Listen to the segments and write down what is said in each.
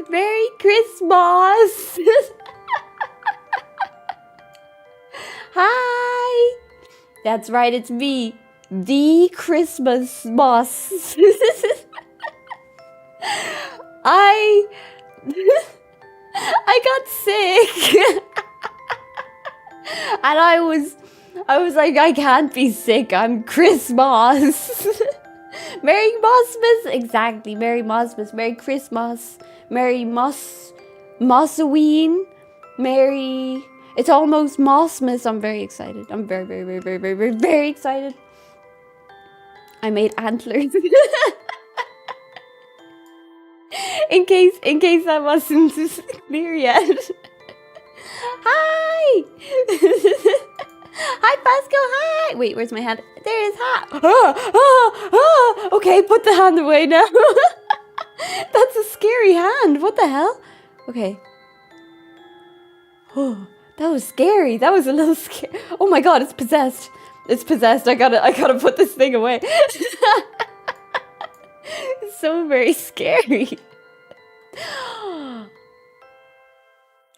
Merry Christmas! Hi! That's right, it's me, the Christmoss. I got sick. And I was like, I can't be sick, I'm Christmas. Merry Mossmas, exactly, Merry Mossmas, Merry Christmas, Merry Mossoween, Merry... It's almost Mossmas. I'm very excited. I'm very, very, very, very, very, very, very excited. I made antlers. in case that wasn't clear yet. Hi! Hi, Pascal, hi! Wait, where's my hand? There it is, hi! Okay, put the hand away now. That's a scary hand. What the hell? Okay. Oh, that was scary. That was a little scary. Oh my god, it's possessed. It's possessed. I gotta put this thing away. It's so very scary.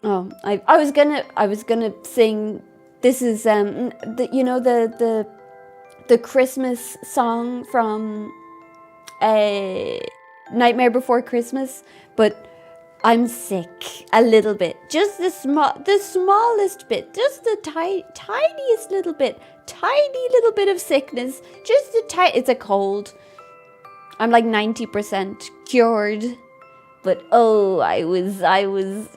Oh, I was gonna sing. This is the Christmas song from Nightmare Before Christmas, but I'm sick a little bit. Just the smallest bit, just the tiniest little bit, tiny little bit of sickness. Just it's a cold. I'm like 90% cured. But oh, I was I was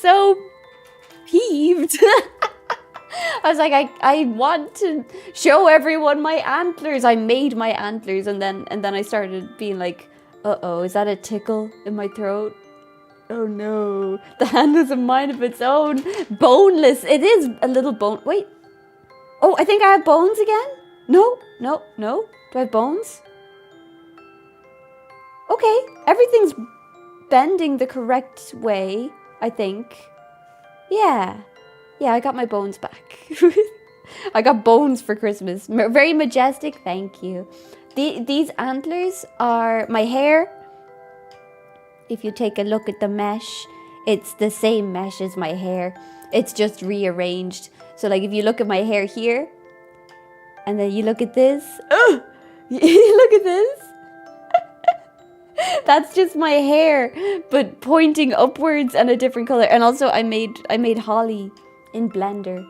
so peeved. I was like, I want to show everyone my antlers. I made my antlers, and then I started being like, uh-oh, is that a tickle in my throat? Oh no, the hand has a mind of its own. Boneless. It is a little bone. Wait. Oh, I think I have bones again? No. Do I have bones? Okay, everything's bending the correct way, I think. Yeah, I got my bones back. I got bones for Christmas. Very majestic, thank you. These antlers are my hair. If you take a look at the mesh, it's the same mesh as my hair. It's just rearranged. So like if you look at my hair here, and then you look at this. Oh, look at this. That's just my hair, but pointing upwards and a different color. And also I made holly in Blender.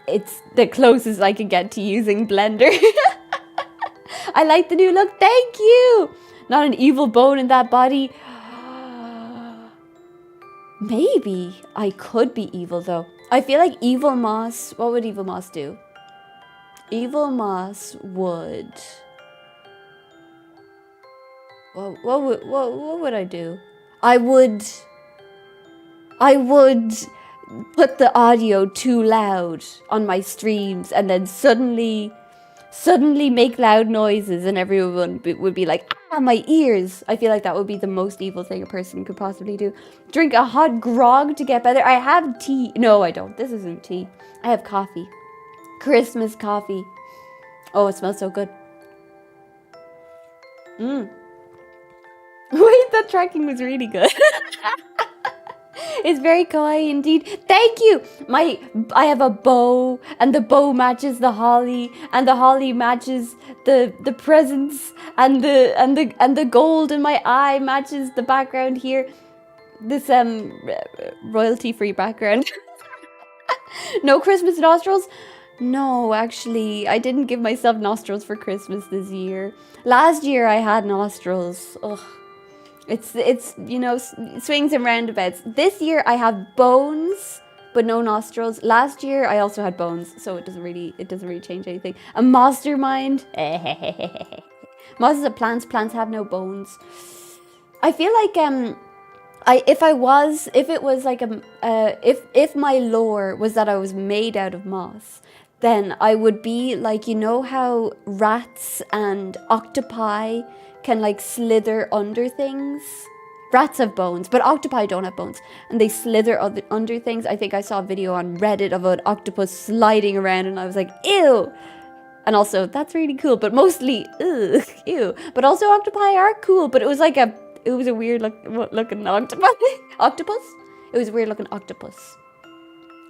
It's the closest I can get to using Blender. I like the new look. Thank you. Not an evil bone in that body. Maybe I could be evil though. I feel like Evil Moss. What would Evil Moss do? Evil Moss would. What would I do? I would put the audio too loud on my streams and then suddenly make loud noises and everyone would be like, ah, my ears. I feel like that would be the most evil thing a person could possibly do. Drink a hot grog to get better. I have tea. No, I don't. This isn't tea. I have coffee. Christmas coffee. Oh, it smells so good. Wait, that tracking was really good. It's very kawaii indeed. Thank you. I have a bow, and the bow matches the holly, and the holly matches the presents, and the gold in my eye matches the background here. This royalty-free background. No Christmas nostrils? No, actually, I didn't give myself nostrils for Christmas this year. Last year I had nostrils. Ugh. It's swings and roundabouts. This year I have bones but no nostrils. Last year I also had bones, so it doesn't really change anything. A mastermind. Moss is a plant. Plants have no bones. I feel like if my lore was that I was made out of moss, then I would be like, you know how rats and octopi can like slither under things? Rats have bones, but octopi don't have bones, and they slither under things. I think I saw a video on Reddit of an octopus sliding around, and I was like, ew. And also, that's really cool, but mostly, ugh, ew. But also, octopi are cool, but it was a weird looking octopus. Octopus? It was a weird looking octopus.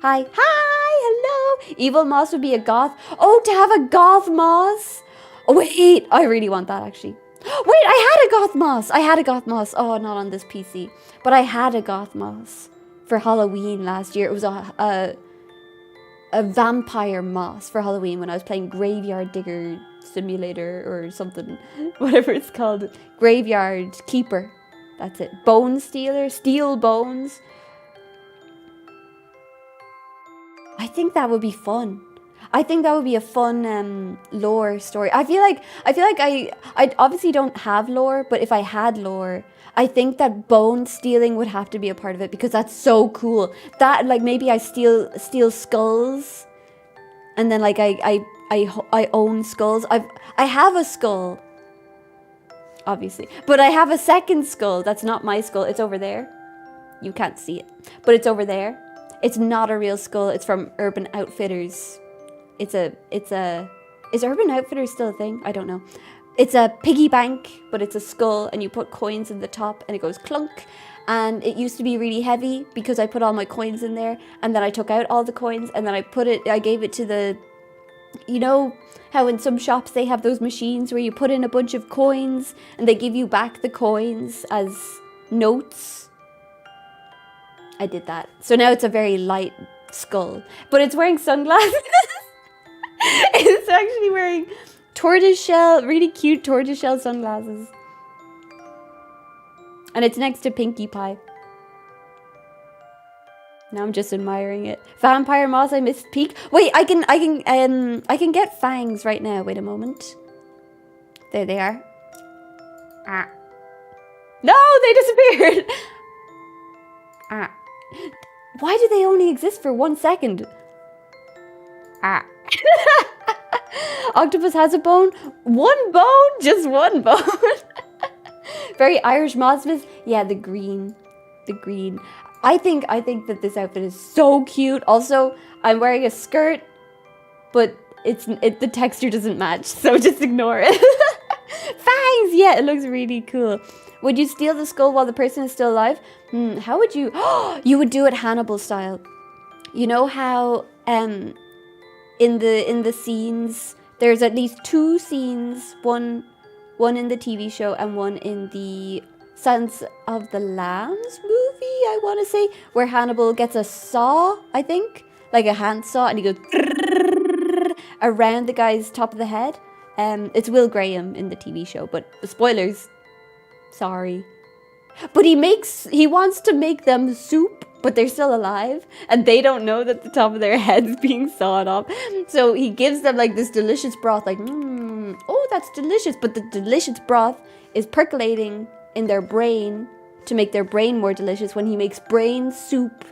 Hi, hello. Evil moss would be a goth. Oh, to have a goth moss. Oh, wait, I really want that actually. Wait, I had a goth moss. Oh, not on this PC. But I had a goth moss for Halloween last year. It was a vampire moss for Halloween when I was playing Graveyard Digger Simulator or something. Whatever it's called. Graveyard Keeper. That's it. Bone Stealer. Steal bones. I think that would be fun. I think that would be a fun lore story. I feel like I obviously don't have lore, but if I had lore, I think that bone stealing would have to be a part of it because that's so cool. That like maybe I steal skulls, and then like I own skulls. I have a skull, obviously, but I have a second skull that's not my skull. It's over there. You can't see it, but it's over there. It's not a real skull. It's from Urban Outfitters. Is Urban Outfitters still a thing? I don't know. It's a piggy bank, but it's a skull, and you put coins in the top, and it goes clunk. And it used to be really heavy because I put all my coins in there, and then I took out all the coins, and then I gave it to the, you know how in some shops they have those machines where you put in a bunch of coins, and they give you back the coins as notes? I did that. So now it's a very light skull, but it's wearing sunglasses. It's actually wearing really cute tortoiseshell sunglasses. And it's next to Pinkie Pie. Now I'm just admiring it. Vampire moss, I missed peak. Wait, I can get fangs right now. Wait a moment. There they are. Ah. No, they disappeared. Ah. Why do they only exist for 1 second? Ah. Octopus has a bone. One bone? Just one bone. Very Irish mossmas. Yeah, the green. I think that this outfit is so cute. Also, I'm wearing a skirt, but the texture doesn't match, so just ignore it. Fangs! Yeah, it looks really cool. Would you steal the skull while the person is still alive? How would you? You would do it Hannibal style. You know how in the scenes there's at least 2 scenes, one in the TV show and one in the Silence of the Lambs movie, I want to say, where Hannibal gets a saw, I think, like a hand saw, and he goes around the guy's top of the head. It's Will Graham in the TV show, but spoilers. Sorry. But he wants to make them soup, but they're still alive, and they don't know that the top of their head's being sawed off. So he gives them like this delicious broth, like, oh, that's delicious. But the delicious broth is percolating in their brain to make their brain more delicious when he makes brain soup,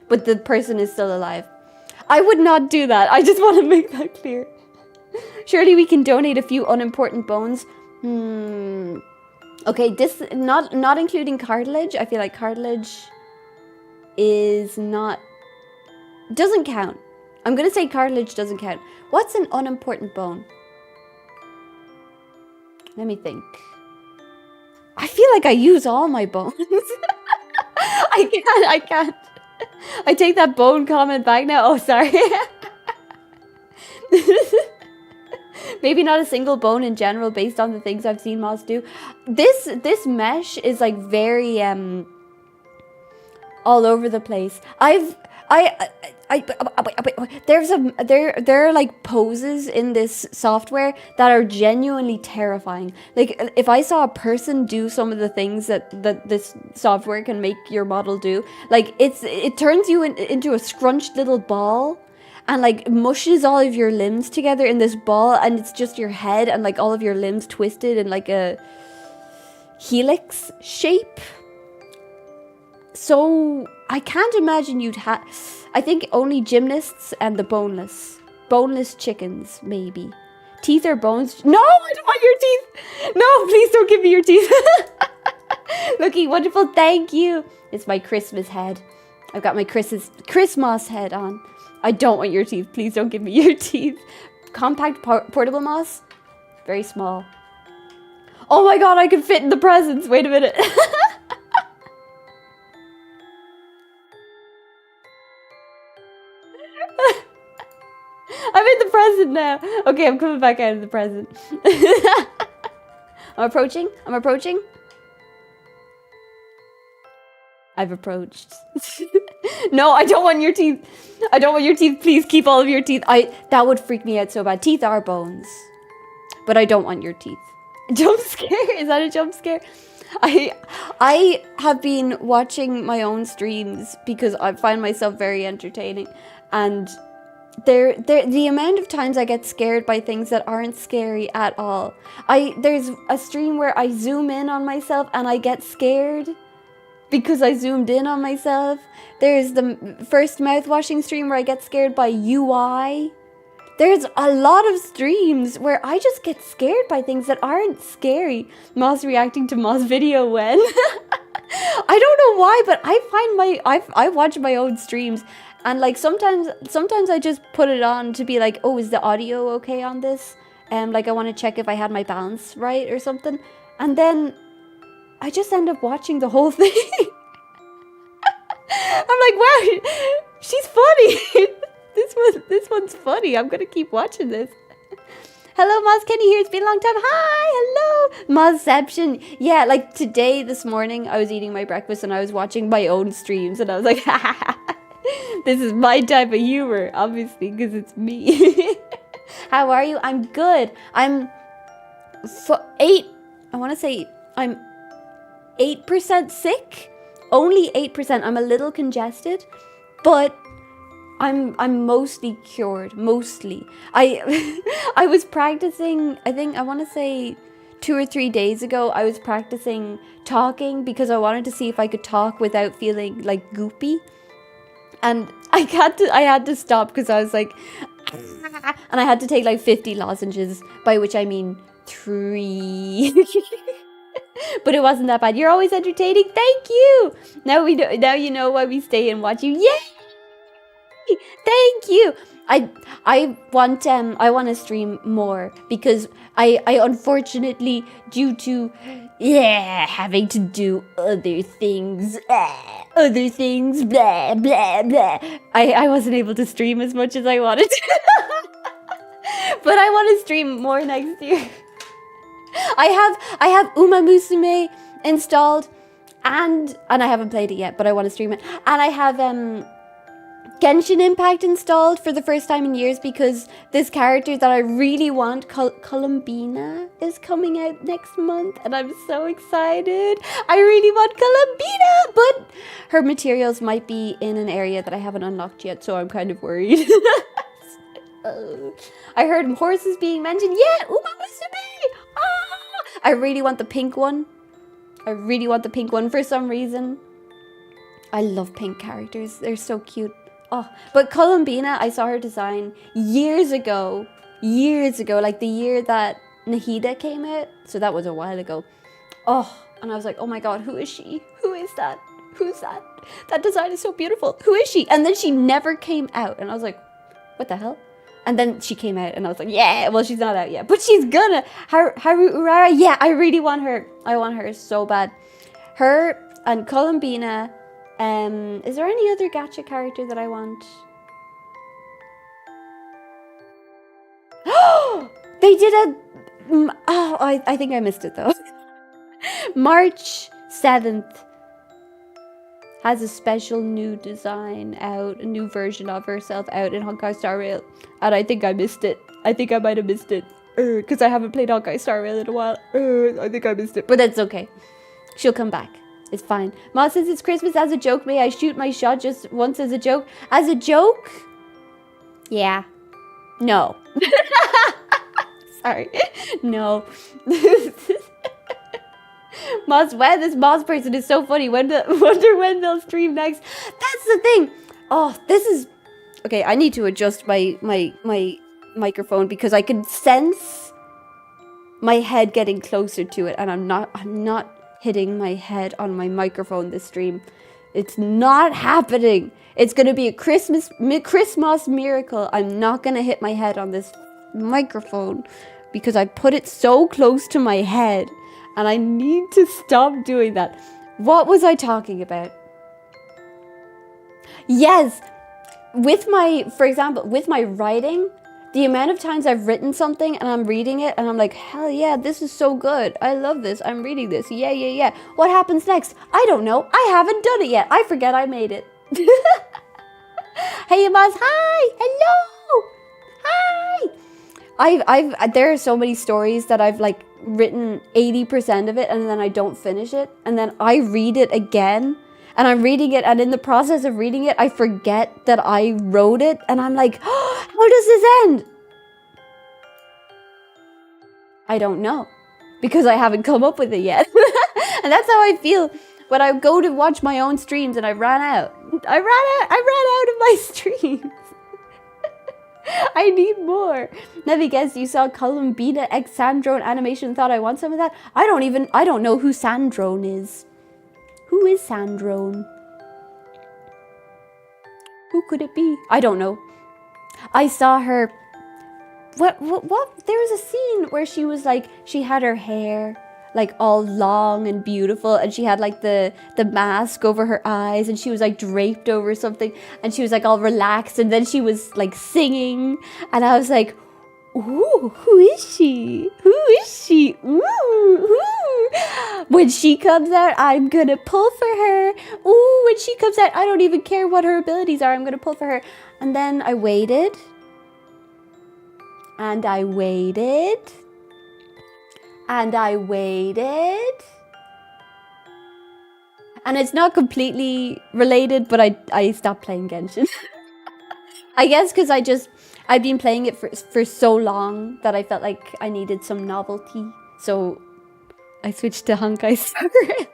but the person is still alive. I would not do that. I just want to make that clear. Surely we can donate a few unimportant bones. Okay, this not including cartilage. I feel like cartilage doesn't count. I'm gonna say cartilage doesn't count. What's an unimportant bone? Let me think. I feel like I use all my bones. I can't. I take that bone comment back now. Oh, sorry. Maybe not a single bone in general based on the things I've seen moths do. This mesh is like very all over the place. There are like poses in this software that are genuinely terrifying. Like if I saw a person do some of the things that this software can make your model do, like it turns you into a scrunched little ball and like mushes all of your limbs together in this ball, and it's just your head and like all of your limbs twisted in like a helix shape. So I can't imagine you'd have. I think only gymnasts and the boneless chickens, maybe. Teeth or bones? No, I don't want your teeth. No, please don't give me your teeth. Looking wonderful, thank you. It's my Christmas head. I've got my Christmoss head on. I don't want your teeth. Please don't give me your teeth. Compact portable moss? Very small. Oh my god, I can fit in the presents. Wait a minute. I'm in the present now. Okay, I'm coming back out of the present. I'm approaching. I've approached. No, I don't want your teeth. I don't want your teeth. Please keep all of your teeth. That would freak me out so bad. Teeth are bones. But I don't want your teeth. Jump scare? Is that a jump scare? I have been watching my own streams because I find myself very entertaining, and the amount of times I get scared by things that aren't scary at all. There's a stream where I zoom in on myself and I get scared because I zoomed in on myself. There's the first mouth-washing stream where I get scared by UI. There's a lot of streams where I just get scared by things that aren't scary. Moss reacting to Moss video when? I don't know why, but I watch my own streams, and like sometimes I just put it on to be like, oh, is the audio okay on this? Like I want to check if I had my balance right or something. And then I just end up watching the whole thing. I'm like, wow, she's funny. This one's funny. I'm gonna keep watching this. Hello, Moz Kenny here. It's been a long time. Hi, hello, Mozception. Yeah, like today, this morning, I was eating my breakfast and I was watching my own streams, and I was like, this is my type of humor, obviously, because it's me. How are you? I'm good. I'm 8. I want to say I'm 8% sick. Only 8%. I'm a little congested, but I'm mostly cured. Mostly. I was practicing, I want to say 2 or 3 days ago, I was practicing talking because I wanted to see if I could talk without feeling like goopy. And I had to stop because I was like, and I had to take like 50 lozenges, by which I mean 3. But it wasn't that bad. You're always entertaining. Thank you. Now you know why we stay and watch you. Yay! Thank you. I want to stream more because I unfortunately, due to having to do other things, blah blah blah, I wasn't able to stream as much as I wanted to. But I want to stream more next year. I have Uma Musume installed, and I haven't played it yet, but I want to stream it. And I have Genshin Impact installed for the first time in years because this character that I really want, Columbina, is coming out next month, and I'm so excited. I really want Columbina, but her materials might be in an area that I haven't unlocked yet, so I'm kind of worried. I heard horses being mentioned. Yeah, Uma Musume! Ah! I really want the pink one. For some reason. I love pink characters. They're so cute. Oh, but Columbina, I saw her design years ago, like the year that Nahida came out. So that was a while ago. Oh, and I was like, oh my god, who is she? Who is that? Who's that? That design is so beautiful. Who is she? And then she never came out. And I was like, what the hell? And then she came out and I was like, yeah, well, she's not out yet. But she's gonna. Haru Urara, yeah, I really want her. I want her so bad. Her and Columbina. Is there any other gacha character that I want? Oh, they did a... Oh, I think I missed it though. March 7th. has a special new design out, a new version of herself out in Honkai Star Rail. And I think I missed it. I think I might have missed it. Because I haven't played Honkai Star Rail in a while. I think I missed it. But that's okay. She'll come back. It's fine. Ma says it's Christmas as a joke. May I shoot my shot just once as a joke? As a joke? Yeah. No. Sorry. No. Moss, wow, this Moss person is so funny. Wonder when they'll stream next. That's the thing. Oh, this is... Okay, I need to adjust my microphone because I can sense my head getting closer to it, and I'm not hitting my head on my microphone this stream. It's not happening. It's gonna be a Christmoss miracle. I'm not gonna hit my head on this microphone because I put it so close to my head, and I need to stop doing that. What was I talking about? Yes, for example, with my writing, the amount of times I've written something and I'm reading it and I'm like, hell yeah, this is so good. I love this. I'm reading this. Yeah. What happens next? I don't know. I haven't done it yet. I forget I made it. Hey, Yamaz. Hi. Hello. Hi. There are so many stories that I've like written 80% of it and then I don't finish it. And then I read it again. And I'm reading it, and in the process of reading it, I forget that I wrote it, and I'm like, oh, how does this end? I don't know, because I haven't come up with it yet. And that's how I feel when I go to watch my own streams, and I ran out. I ran out of my streams. I need more. Let me guess, you saw Columbina X Sandrone animation and thought I want some of that? I don't know who Sandrone is. Who is Sandrone? Who could it be? I don't know. I saw her... What? There was a scene where she was like... She had her hair like all long and beautiful, and she had like the mask over her eyes, and she was like draped over something, and she was like all relaxed, and then she was like singing, and I was like... Ooh, who is she? Who is she? Ooh. When she comes out, I'm gonna pull for her. Ooh, when she comes out, I don't even care what her abilities are. I'm gonna pull for her. And then I waited. And I waited. And I waited. And it's not completely related, but I stopped playing Genshin. I guess because I've been playing it for so long that I felt like I needed some novelty. So I switched to Honkai Star Rail.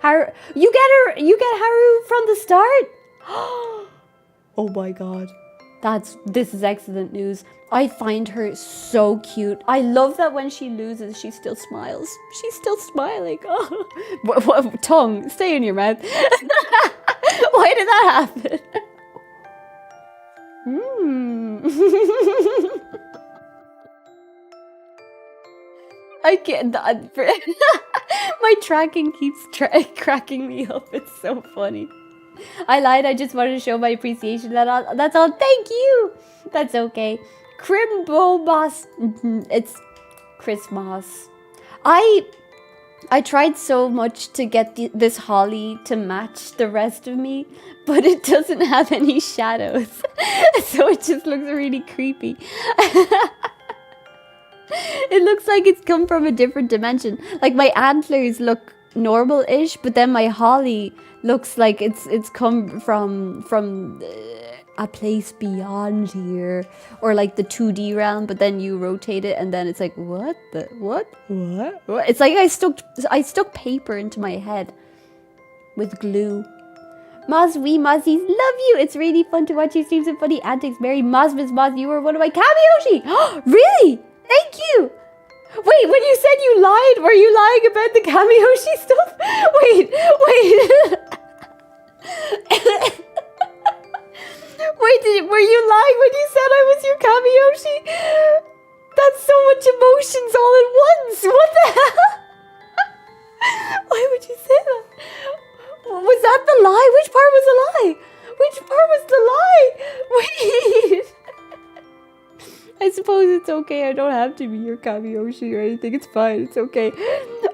Haru, you get Haru from the start? Oh my god. This is excellent news. I find her so cute. I love that when she loses, she still smiles. She's still smiling. Oh. What, tongue, stay in your mouth. Why did that happen? I can't. My tracking keeps cracking me up. It's so funny. I lied. I just wanted to show my appreciation. That's all. Thank you. That's okay. Crimbobos. It's Christmoss. I tried so much to get this holly to match the rest of me, but it doesn't have any shadows. So it just looks really creepy. It looks like it's come from a different dimension. Like my antlers look normal-ish, but then my holly looks like it's come from a place beyond here, or like the 2D realm, but then you rotate it and then it's like, what? It's like I stuck paper into my head with glue. Moz, we Mozzies love you. It's really fun to watch you stream some funny antics. Mary Moz, Miss Moz, you were one of my Kamiyoshi. Really? Thank you. Wait, when you said you lied, were you lying about the Kamiyoshi stuff? Wait. Wait, were you lying when you said I was your Kamiyoshi? That's so much emotions all at once. What the hell? Why would you say that? Was that the lie? Which part was the lie? Which part was the lie? Wait. suppose it's okay. I don't have to be your Kamiyoshi or anything. It's fine. It's okay.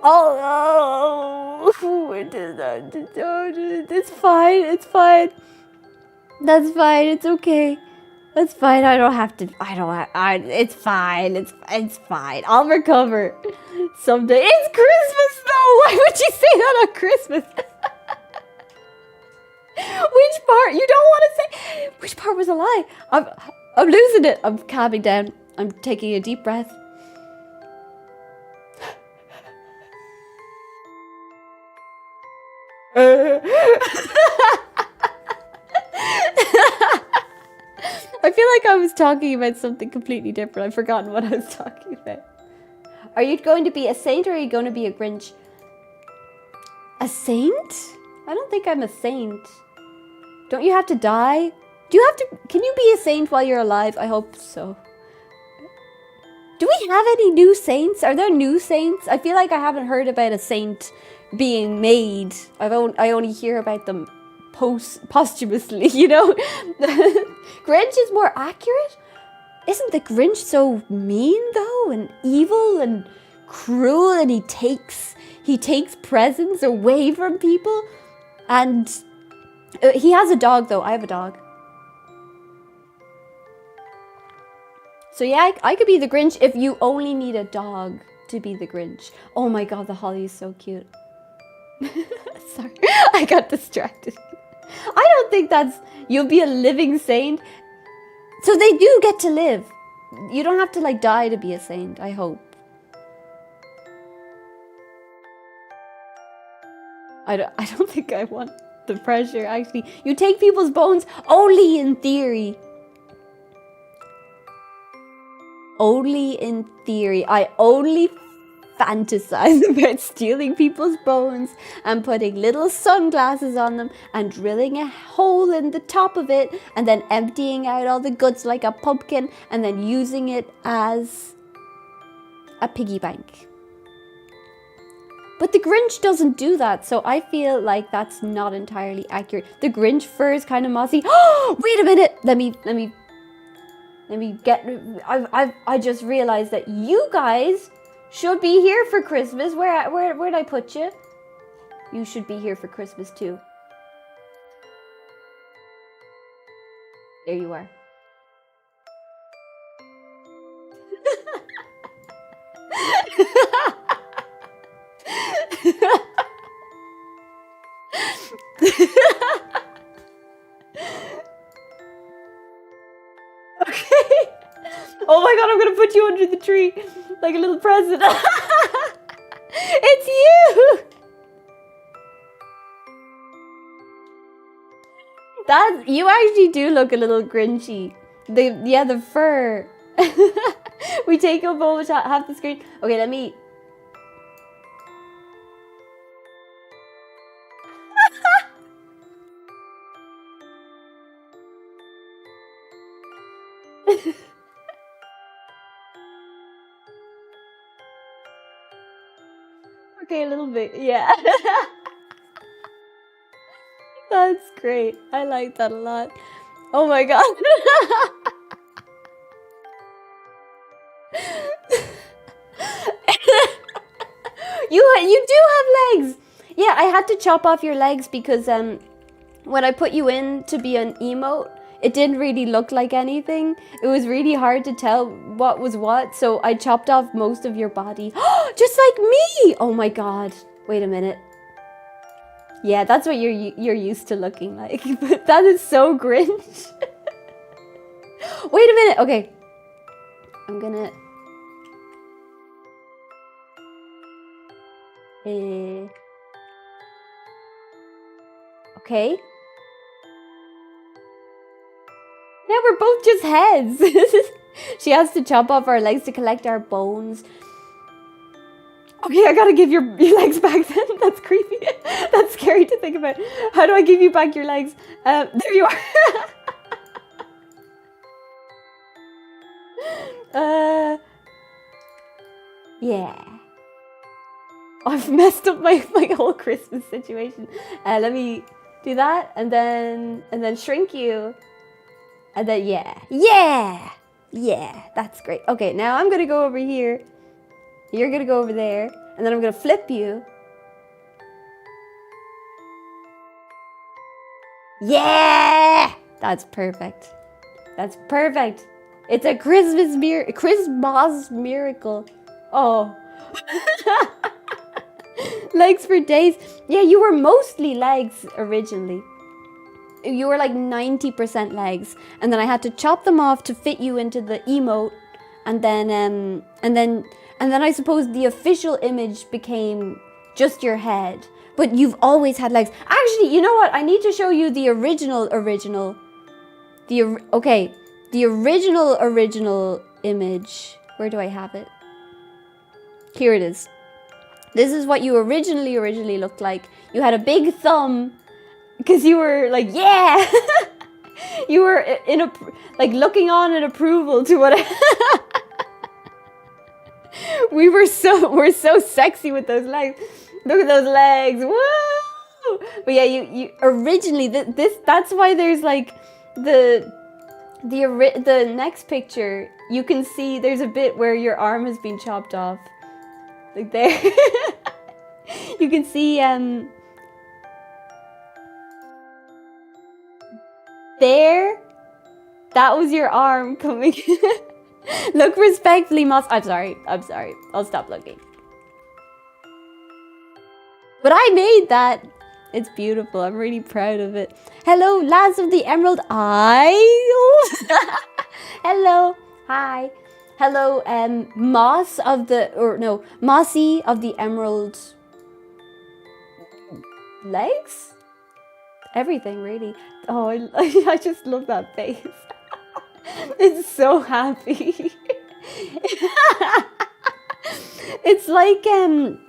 Oh, it's fine. It's fine. That's fine. It's okay. That's fine. I don't have to. It's fine. It's fine. I'll recover someday. It's Christmas though. Why would you say that on Christmas? Which part? You don't want to say. Which part was a lie? I'm losing it. I'm calming down. I'm taking a deep breath. I feel like I was talking about something completely different. I've forgotten what I was talking about. Are you going to be a saint or are you going to be a Grinch? A saint? I don't think I'm a saint. Don't you have to die? Do you have to... Can you be a saint while you're alive? I hope so. Do we have any new saints? Are there new saints? I feel like I haven't heard about a saint being made. I only hear about them posthumously, you know? Grinch is more accurate? Isn't the Grinch so mean though? And evil and cruel, and he takes presents away from people? And he has a dog though. I have a dog. So yeah, I could be the Grinch if you only need a dog to be the Grinch. Oh my god, the holly is so cute. Sorry, I got distracted. I don't think you'll be a living saint. So they do get to live. You don't have to like die to be a saint, I hope. I don't think I want the pressure, actually. You take people's bones only in theory. Only in theory. I only fantasize about stealing people's bones and putting little sunglasses on them and drilling a hole in the top of it and then emptying out all the guts like a pumpkin and then using it as a piggy bank. But the Grinch doesn't do that, so I feel like that's not entirely accurate. The Grinch fur is kind of mossy. Oh, wait a minute. Let me get... I just realized that you guys should be here for Christmas. Where'd I put you? You should be here for Christmas too. There you are. Okay. Oh my god, I'm gonna put you under the tree like a little present. It's you. You actually do look a little Grinchy. The fur. We take a moment to have the screen. Okay, let me. Okay, a little bit, yeah. That's great. I like that a lot. Oh my god. You do have legs. Yeah, I had to chop off your legs because when I put you in to be an emote, it didn't really look like anything. It was really hard to tell what was what, so I chopped off most of your body. Just like me! Oh my god. Wait a minute. Yeah, that's what you're used to looking like. But that is so Grinch. Wait a minute. Okay. I'm gonna... Okay. Yeah, we're both just heads. She has to chop off our legs to collect our bones. Okay, I gotta give your legs back then. That's creepy. That's scary to think about. How do I give you back your legs? There you are. Yeah. I've messed up my whole Christmas situation. Let me do that and then shrink you. And then yeah. Yeah, that's great. Okay, now I'm gonna go over here. You're gonna go over there. And then I'm gonna flip you. Yeah! That's perfect. That's perfect. It's a Christmas miracle. Oh. Legs for days. Yeah, you were mostly legs originally. You were like 90% legs, and then I had to chop them off to fit you into the emote, and then I suppose the official image became just your head. But you've always had legs. Actually, you know what? I need to show you the original. The original image. Where do I have it? Here it is. This is what you originally looked like. You had a big thumb, because you were like, yeah! You were like looking on in approval to what we're so sexy with those legs. Look at those legs. Woo! But yeah, you originally that's why there's like the next picture, you can see there's a bit where your arm has been chopped off. Like there. You can see there, that was your arm coming. Look respectfully, Moss. I'm sorry. I'll stop looking. But I made that. It's beautiful. I'm really proud of it. Hello, lads of the Emerald Isle. Hello. Hi. Hello, Mossy of the Emerald Legs? Everything, really. Oh, I just love that face. It's so happy. It's like an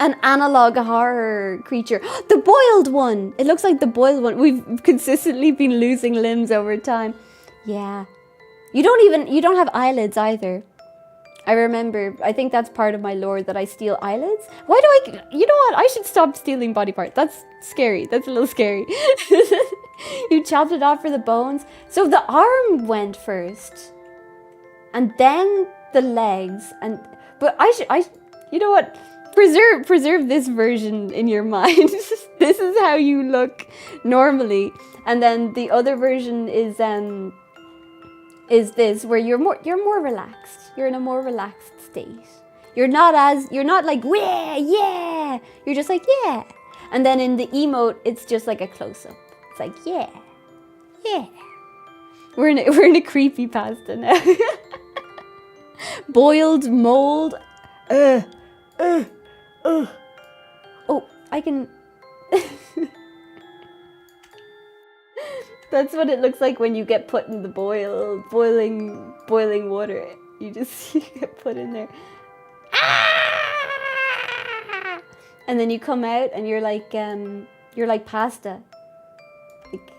analog horror creature. The boiled one. It looks like the boiled one. We've consistently been losing limbs over time. Yeah. You don't have eyelids either. I remember, I think that's part of my lore, that I steal eyelids. Why do you know what? I should stop stealing body parts. That's scary. That's a little scary. You chopped it off for the bones. So the arm went first. And then the legs. But you know what? Preserve this version in your mind. This is how you look normally. And then the other version is this, where you're more relaxed. You're in a more relaxed state. You're not like, yeah. You're just like, yeah. And then in the emote, it's just like a close-up. It's like, yeah. We're in a creepy pasta now. Boiled mold. Oh, I can. That's what it looks like when you get put in the boiling water. You just get put in there. Ah! And then you come out and you're like pasta. Like...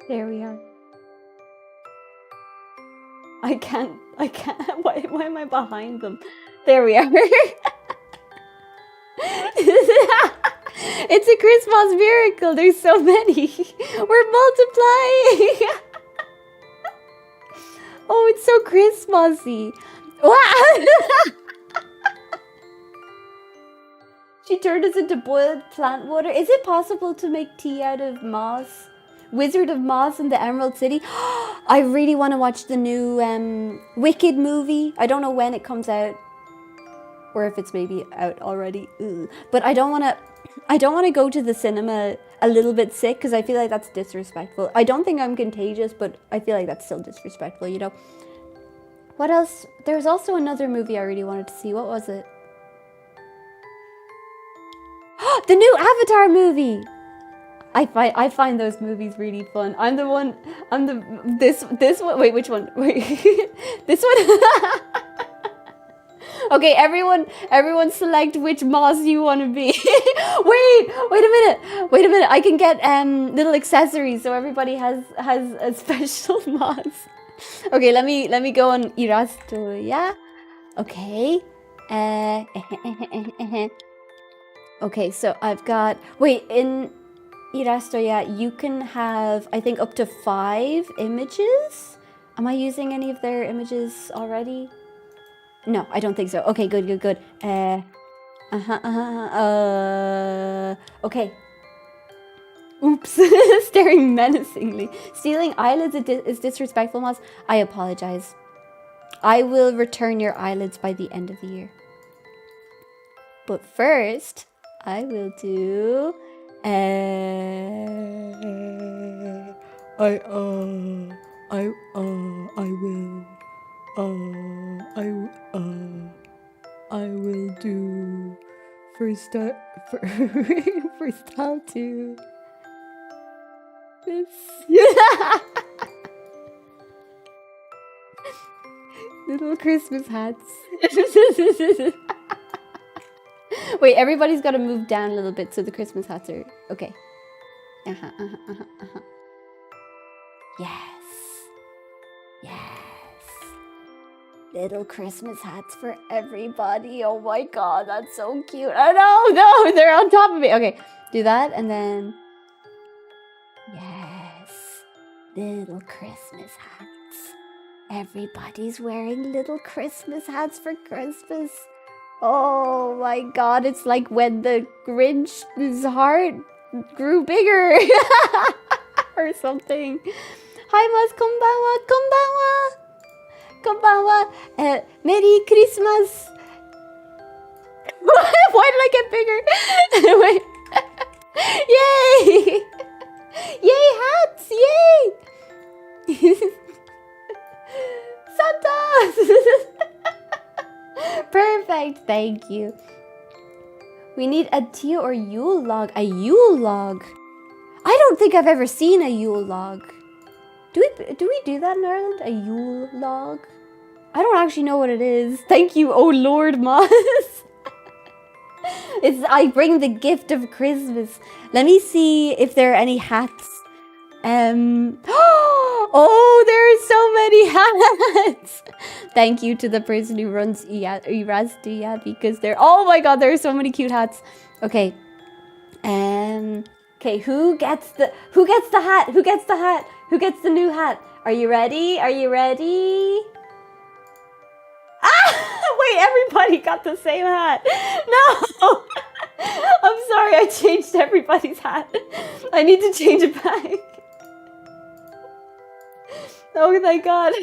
There we are. I can't. Why am I behind them? There we are. It's a Christmas miracle. There's so many. We're multiplying. Oh, it's so Christmassy. Wow. She turned us into boiled plant water. Is it possible to make tea out of moss? Wizard of Moss in the Emerald City. I really want to watch the new Wicked movie. I don't know when it comes out, or if it's maybe out already. Ugh. But I don't want to go to the cinema a little bit sick, because I feel like that's disrespectful. I don't think I'm contagious, but I feel like that's still disrespectful, you know. What else? There's also another movie I really wanted to see. What was it? The new Avatar movie. I find those movies really fun. This one. Wait, which one? Wait, this one. Okay, everyone select which moss you want to be. Wait a minute. Wait a minute, I can get little accessories so everybody has a special moss. Okay, let me go on Irastoya. Okay. Okay, so I've got in Irastoya you can have I think up to 5 images. Am I using any of their images already? No, I don't think so. Okay, good. Okay. Oops. Staring menacingly. Stealing eyelids is disrespectful, Moss. I apologize. I will return your eyelids by the end of the year. But first, I will do... I will do first I'll do this. Little Christmas hats. Wait, everybody's got to move down a little bit so the Christmas hats are okay. Yes. Little Christmas hats for everybody. Oh my god, that's so cute. Oh no, they're on top of it. Okay, do that and then... Yes. Little Christmas hats. Everybody's wearing little Christmas hats for Christmas. Oh my god, it's like when the Grinch's heart grew bigger. Or something. Hi, Mas, konbanwa. Merry Christmas. Why did I get bigger? Wait. Yay! Yay, hats! Yay! Santa! Perfect, thank you. We need a Tia or Yule log. A Yule log? I don't think I've ever seen a Yule log. Do we do that in Ireland? A Yule log? I don't actually know what it is. Thank you, oh Lord Moss. I bring the gift of Christmas. Let me see if there are any hats. Oh, there are so many hats. Thank you to the person who runs Irazdia because oh my god, there are so many cute hats. Okay. Okay, who gets the hat? Who gets the hat? Who gets the new hat? Are you ready? Wait, everybody got the same hat. No. I'm sorry, I changed everybody's hat. I need to change it back. Oh my god.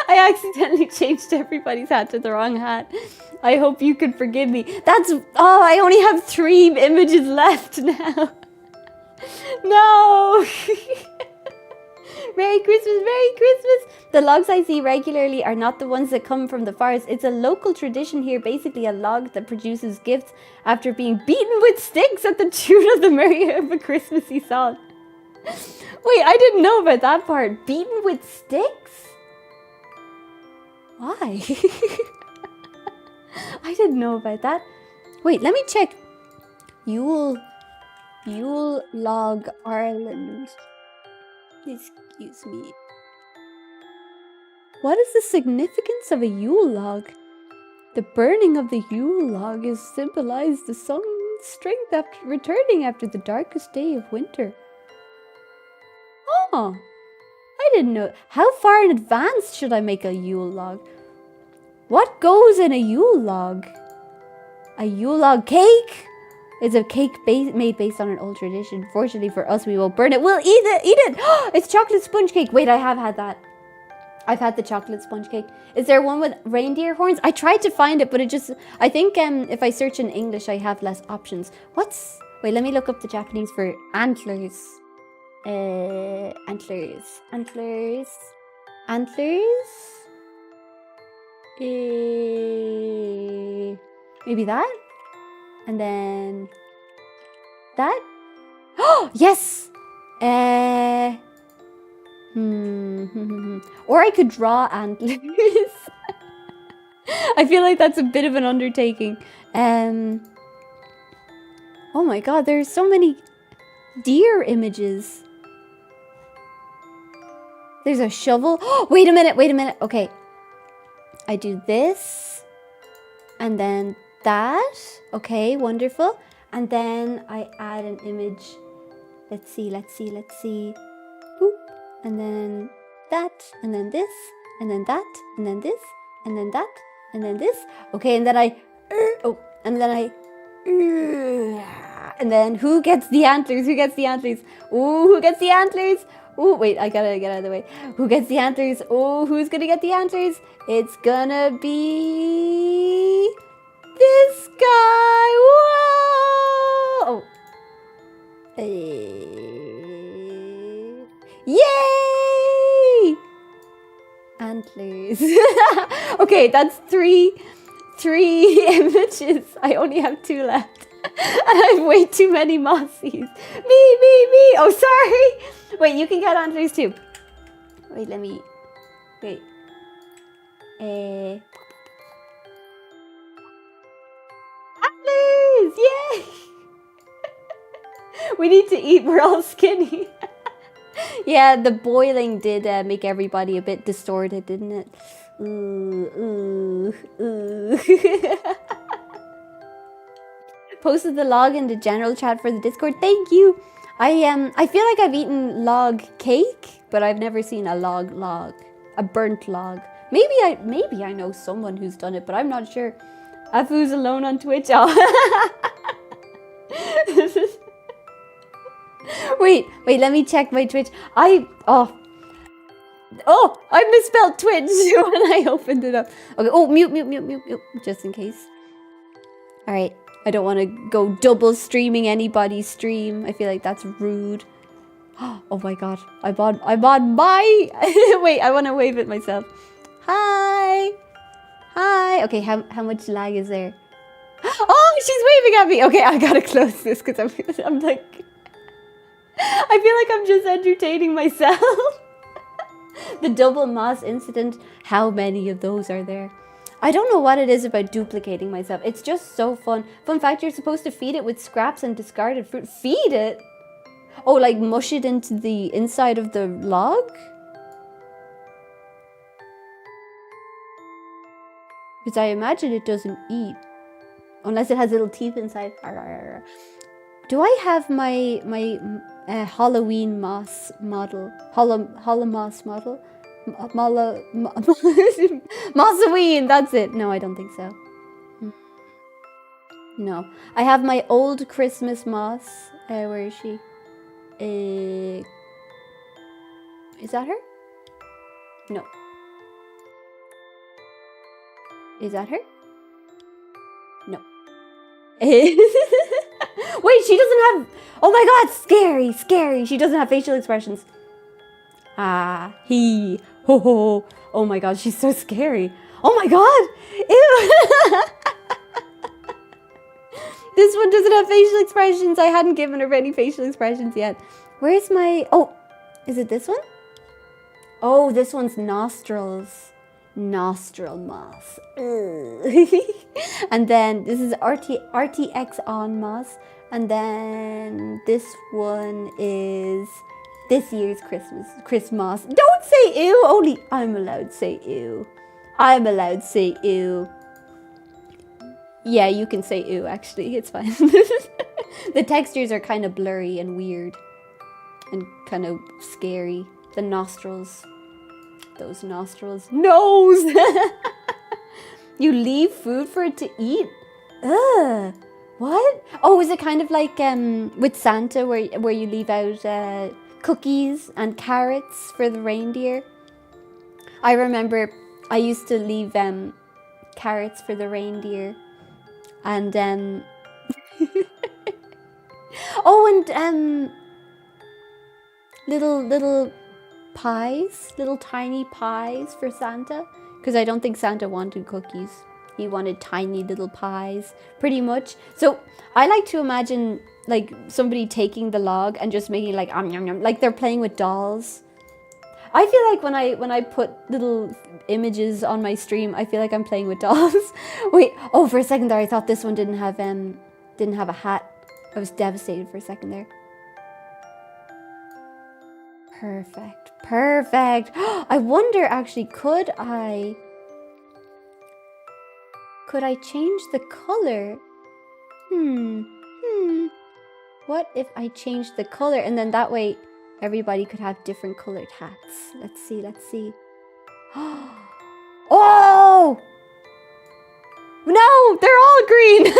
I accidentally changed everybody's hat to the wrong hat. I hope you can forgive me. I only have 3 images left now. No. Merry Christmas, Merry Christmas. The logs I see regularly are not the ones that come from the forest. It's a local tradition here, basically a log that produces gifts after being beaten with sticks at the tune of the Merry of a Christmassy song. Wait, I didn't know about that part. Beaten with sticks? Why? I didn't know about that. Wait, let me check. Yule log Ireland. Excuse me. What is the significance of a Yule log? The burning of the Yule log is symbolized the sun's strength after returning after the darkest day of winter. Oh, I didn't know. How far in advance should I make a Yule log? What goes in a Yule log? A Yule log cake? It's a cake made based on an old tradition. Fortunately for us, we won't burn it. We'll eat it. It's chocolate sponge cake. Wait, I have had that. I've had the chocolate sponge cake. Is there one with reindeer horns? I tried to find it, but I think if I search in English, I have less options. Wait, let me look up the Japanese for antlers. Antlers. Maybe that? And then that? Oh, yes! Or I could draw antlers. I feel like that's a bit of an undertaking. Oh my god, there's so many deer images. There's a shovel. Oh, wait a minute. Okay. I do this. And then that. Okay, wonderful. And then I add an image. Let's see. Boop. And then that. And then this. And then that. And then this. And then that. And then this. Okay, and then I... Oh, and then I... And then who gets the antlers? Ooh, who gets the antlers? Ooh, wait, I gotta get out of the way. Who gets the antlers? Oh, who's gonna get the antlers? It's gonna be this guy. Whoa! Oh. Yay! Antlers. Okay, that's three images. I only have 2 left. And I have way too many mossies. Me. Oh, sorry. Wait, you can get antlers too. Wait, let me... Wait. Antlers! Yay! We need to eat. We're all skinny. Yeah, the boiling did make everybody a bit distorted, didn't it? Ooh. Posted the log in the general chat for the Discord. Thank you. I feel like I've eaten log cake, but I've never seen a log, a burnt log. Maybe I know someone who's done it, but I'm not sure. Afu's alone on Twitch. Oh. Wait, let me check my Twitch. I misspelled Twitch when I opened it up. Okay. Oh, mute, just in case. All right. I don't want to go double streaming anybody's stream. I feel like that's rude. Oh my god. I'm on my... Wait, I want to wave at myself. Hi. Okay, how much lag is there? Oh, she's waving at me. Okay, I gotta close this because I'm like... I feel like I'm just entertaining myself. The double moss incident. How many of those are there? I don't know what it is about duplicating myself. It's just so fun. Fun fact, you're supposed to feed it with scraps and discarded fruit. Feed it? Oh, like mush it into the inside of the log? Because I imagine it doesn't eat. Unless it has little teeth inside. Do I have my Halloween moss model? Moss model? Mossoween, that's it. No, I don't think so. No. I have my old Christmas moss. Where is she? Is that her? No. Is that her? No. Wait, she doesn't have... Oh my god, scary. She doesn't have facial expressions. He. Ho ho. Oh my god, she's so scary. Oh my god. Ew. This one doesn't have facial expressions. I hadn't given her any facial expressions yet. Where's my... Oh, is it this one? Oh, this one's nostrils. Nostril moss. And then this is RTX on moss. And then this one is this year's Christmoss. Don't say ew. Only I'm allowed to say ew. Yeah, you can say ew, actually. It's fine. The textures are kind of blurry and weird. And kind of scary. The nostrils. Those nostrils. Nose! You leave food for it to eat? Ugh. What? Oh, is it kind of like with Santa where you leave out cookies and carrots for the reindeer? I remember I used to leave carrots for the reindeer. And oh, and little pies, little tiny pies for Santa, because I don't think Santa wanted cookies. He wanted tiny little pies, pretty much. So I like to imagine like somebody taking the log and just making like yum yum, like they're playing with dolls. I feel like when I put little images on my stream, I feel like I'm playing with dolls. Wait, oh, for a second there, I thought this one didn't have a hat. I was devastated for a second there. Perfect. Perfect. I wonder, actually, could I change the color? What if I changed the color and then that way everybody could have different colored hats? Let's see. Oh! No, they're all green.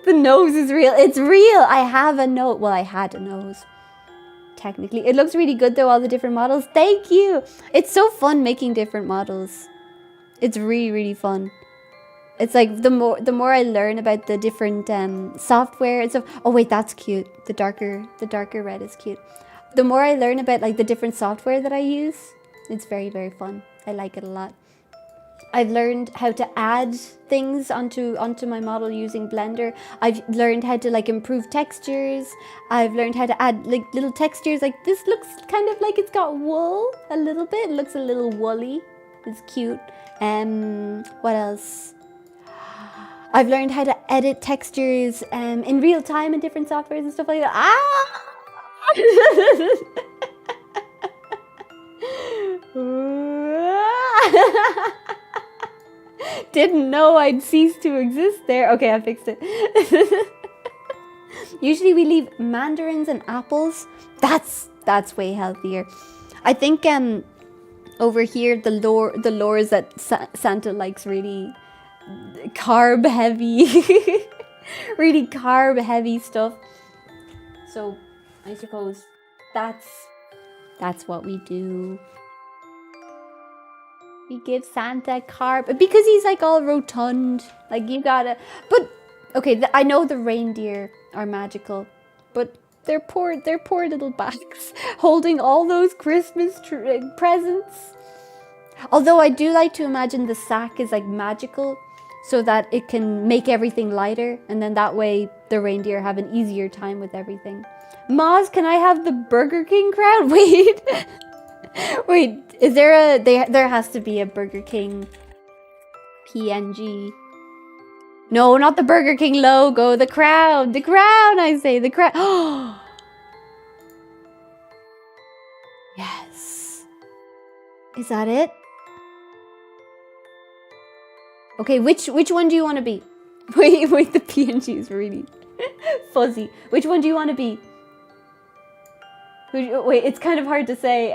The nose is real. It's real. I have a nose. Well, I had a nose. Technically. It looks really good though, all the different models. Thank you. It's so fun making different models. It's really, really fun. It's like the more I learn about the different software and stuff. Oh wait, that's cute. The darker red is cute. The more I learn about like the different software that I use, it's very, very fun. I like it a lot. I've learned how to add things onto my model using Blender. I've learned how to like improve textures. I've learned how to add like little textures. Like this looks kind of like it's got wool a little bit. It looks a little woolly. It's cute. What else? I've learned how to edit textures in real time in different softwares and stuff like that. Didn't know I'd cease to exist there. Okay, I fixed it. Usually we leave mandarins and apples. That's way healthier. I think over here the lore is that Santa likes really carb heavy really carb heavy stuff. So I suppose that's what we do. We give Santa carb because he's like all rotund. Like you gotta. But okay, I know the reindeer are magical, but they're poor little backs holding all those Christmas presents. Although I do like to imagine the sack is like magical, so that it can make everything lighter, and then that way the reindeer have an easier time with everything. Maz, can I have the Burger King crown? Wait. Wait, is there there has to be a Burger King PNG. No, not the Burger King logo, the crown, I say, the crown. Oh, yes. Is that it? Okay, which one do you want to be? Wait, the PNG is really fuzzy. Which one do you want to be? Wait, it's kind of hard to say.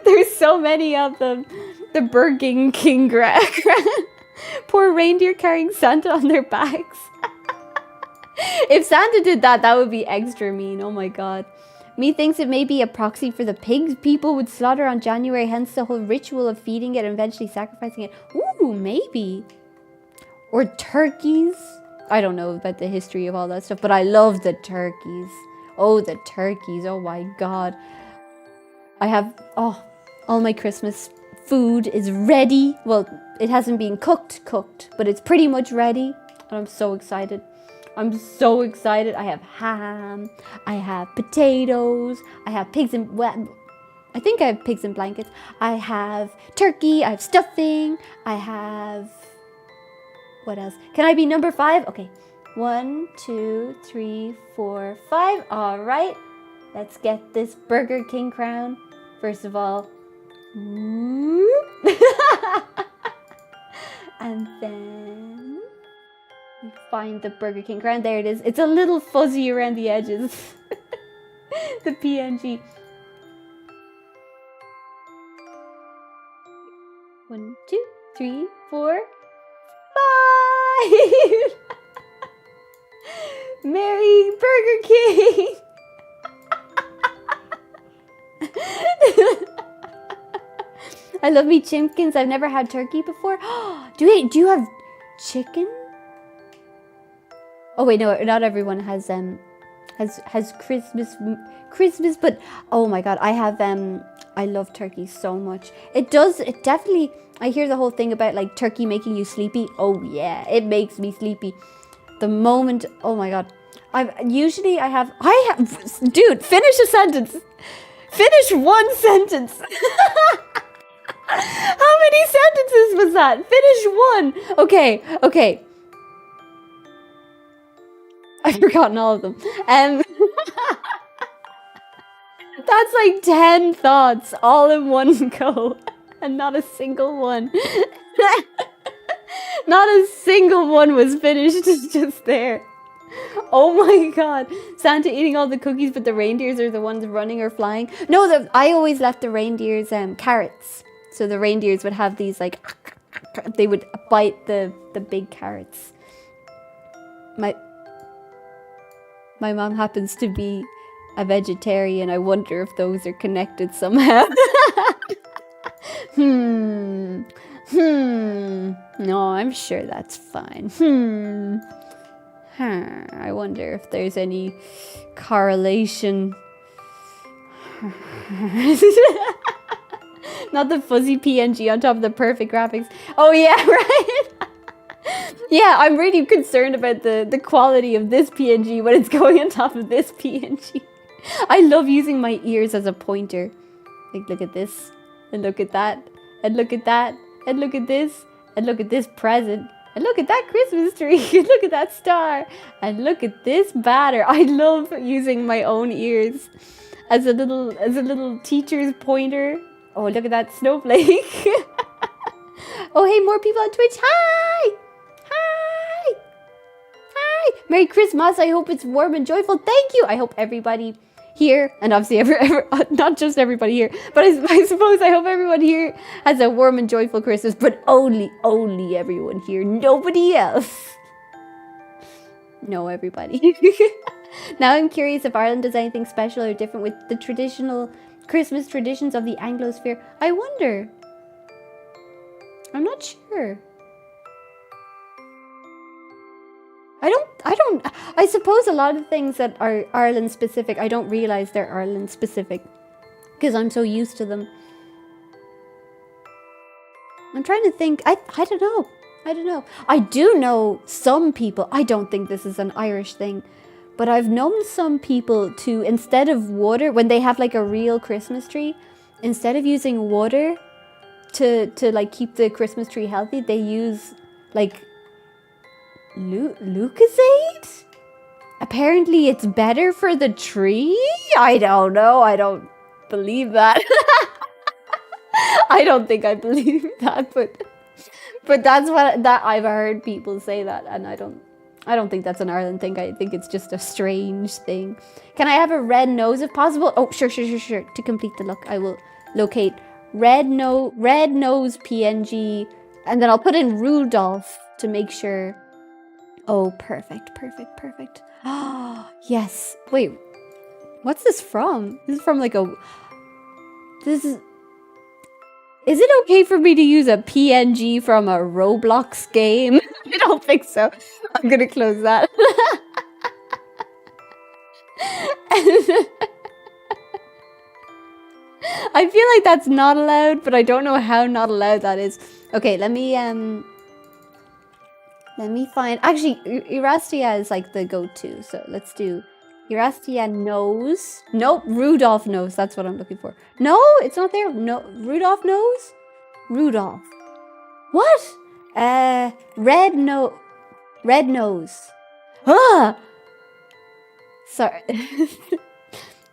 There's so many of them. The Burger King crown. Poor reindeer carrying Santa on their backs. If Santa did that, that would be extra mean. Oh my god. Me thinks it may be a proxy for the pigs people would slaughter on January, hence the whole ritual of feeding it and eventually sacrificing it. Ooh, maybe. Or turkeys. I don't know about the history of all that stuff, but I love the turkeys. Oh, the turkeys. Oh my god. I have, all my Christmas food is ready. Well, it hasn't been cooked, but it's pretty much ready. And I'm so excited. I'm so excited. I have ham. I have potatoes. I have pigs in... Well, I think I have pigs in blankets. I have turkey. I have stuffing. I have... What else? Can I be number 5? Okay. 1, 2, 3, 4, 5. All right. Let's get this Burger King crown. First of all. And then... you find the Burger King crown. There it is. It's a little fuzzy around the edges. The PNG. 1, 2, 3, 4, 5. Merry Burger King. I love me chickens. I've never had turkey before. Do you have chicken? Oh wait, no, not everyone has Christmas, but oh my god, I love turkey so much. It definitely, I hear the whole thing about like turkey making you sleepy. Oh yeah, it makes me sleepy. The moment, oh my god. Dude, finish a sentence. Finish one sentence. How many sentences was that? Finish one. Okay. I've forgotten all of them. That's like 10 thoughts all in one go. And not a single one. Not a single one was finished just there. Oh my god. Santa eating all the cookies, but the reindeers are the ones running or flying. No, I always left the reindeers carrots. So the reindeers would have these like... They would bite the big carrots. My mom happens to be a vegetarian. I wonder if those are connected somehow. No, I'm sure that's fine. I wonder if there's any correlation. Not the fuzzy PNG on top of the perfect graphics. Oh yeah, right? Yeah, I'm really concerned about the quality of this PNG when it's going on top of this PNG. I love using my ears as a pointer. Like, look at this, and look at that, and look at that, and look at this, and look at this present, and look at that Christmas tree, and look at that star, and look at this batter. I love using my own ears as a little teacher's pointer. Oh, look at that snowflake. Oh, hey, more people on Twitch. Hi! Hi! Hi! Merry Christmas. I hope it's warm and joyful. Thank you. I hope everybody here, and obviously not just everybody here, but I suppose I hope everyone here has a warm and joyful Christmas, but only everyone here. Nobody else. No, everybody. Now I'm curious if Ireland does anything special or different with the traditional Christmas traditions of the Anglosphere. I wonder. I'm not sure. I suppose a lot of things that are Ireland specific, I don't realize they're Ireland specific because I'm so used to them. I'm trying to think. I don't know. I do know some people. I don't think this is an Irish thing, but I've known some people to, instead of water, when they have like a real Christmas tree, instead of using water to like keep the Christmas tree healthy, they use like Lucozade? Apparently it's better for the tree? I don't know. I don't believe that. I don't think I believe that, but that's what I've heard people say that, and I don't think that's an Ireland thing. I think it's just a strange thing. Can I have a red nose if possible? Oh, sure. To complete the look, I will locate red nose PNG, and then I'll put in Rudolph to make sure. Oh, perfect. Oh, yes. Wait, what's this from? This is from like Is it okay for me to use a PNG from a Roblox game? I don't think so. I'm gonna close that. I feel like that's not allowed, but I don't know how not allowed that is. Okay, let me find... Actually, Erastia is like the go-to, so let's do Erastia nose. Nope, Rudolph nose. That's what I'm looking for. No, it's not there. No, Rudolph nose? Rudolph. What? Red nose. Ah! Sorry.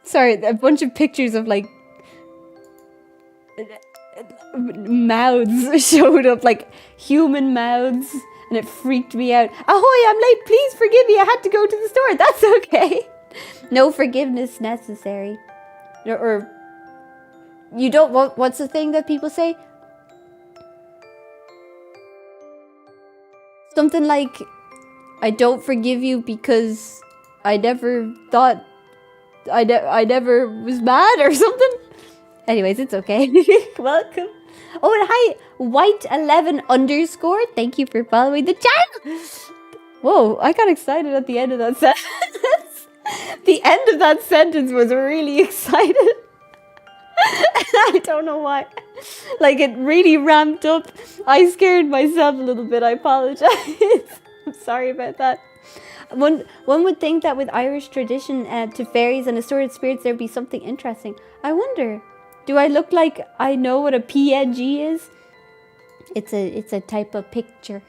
Sorry, a bunch of pictures of like mouths showed up, like human mouths, and it freaked me out. Ahoy, I'm late. Please forgive me. I had to go to the store. That's okay. No forgiveness necessary. Or you don't... What's the thing that people say? Something like, I don't forgive you because I never thought... I never was mad or something. Anyways, it's okay. Welcome. Oh, and hi, white11_. Thank you for following the channel. Whoa, I got excited at the end of that sentence. The end of that sentence was really excited. I don't know why. Like, it really ramped up. I scared myself a little bit. I apologize. I'm sorry about that. One would think that with Irish tradition to fairies and assorted spirits, there'd be something interesting. I wonder, do I look like I know what a PNG is? It's a type of picture.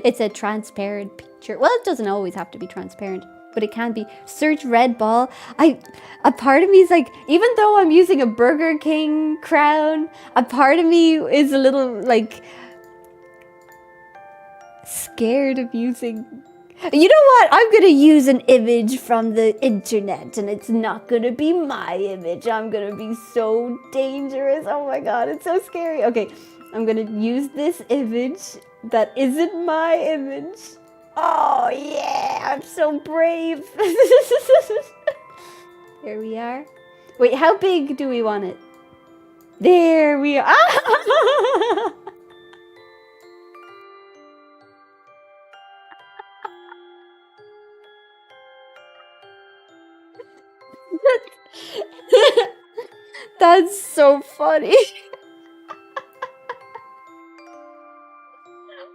It's a transparent picture. Well, it doesn't always have to be transparent, but it can be. Search red ball. A part of me is like, even though I'm using a Burger King crown, a part of me is a little like scared of using. You know what? I'm gonna use an image from the internet, and it's not gonna be my image. I'm gonna be so dangerous. Oh my god, it's so scary. Okay, I'm gonna use this image that isn't my image. Oh yeah, I'm so brave. There we are. Wait, how big do we want it? There we are. That's so funny.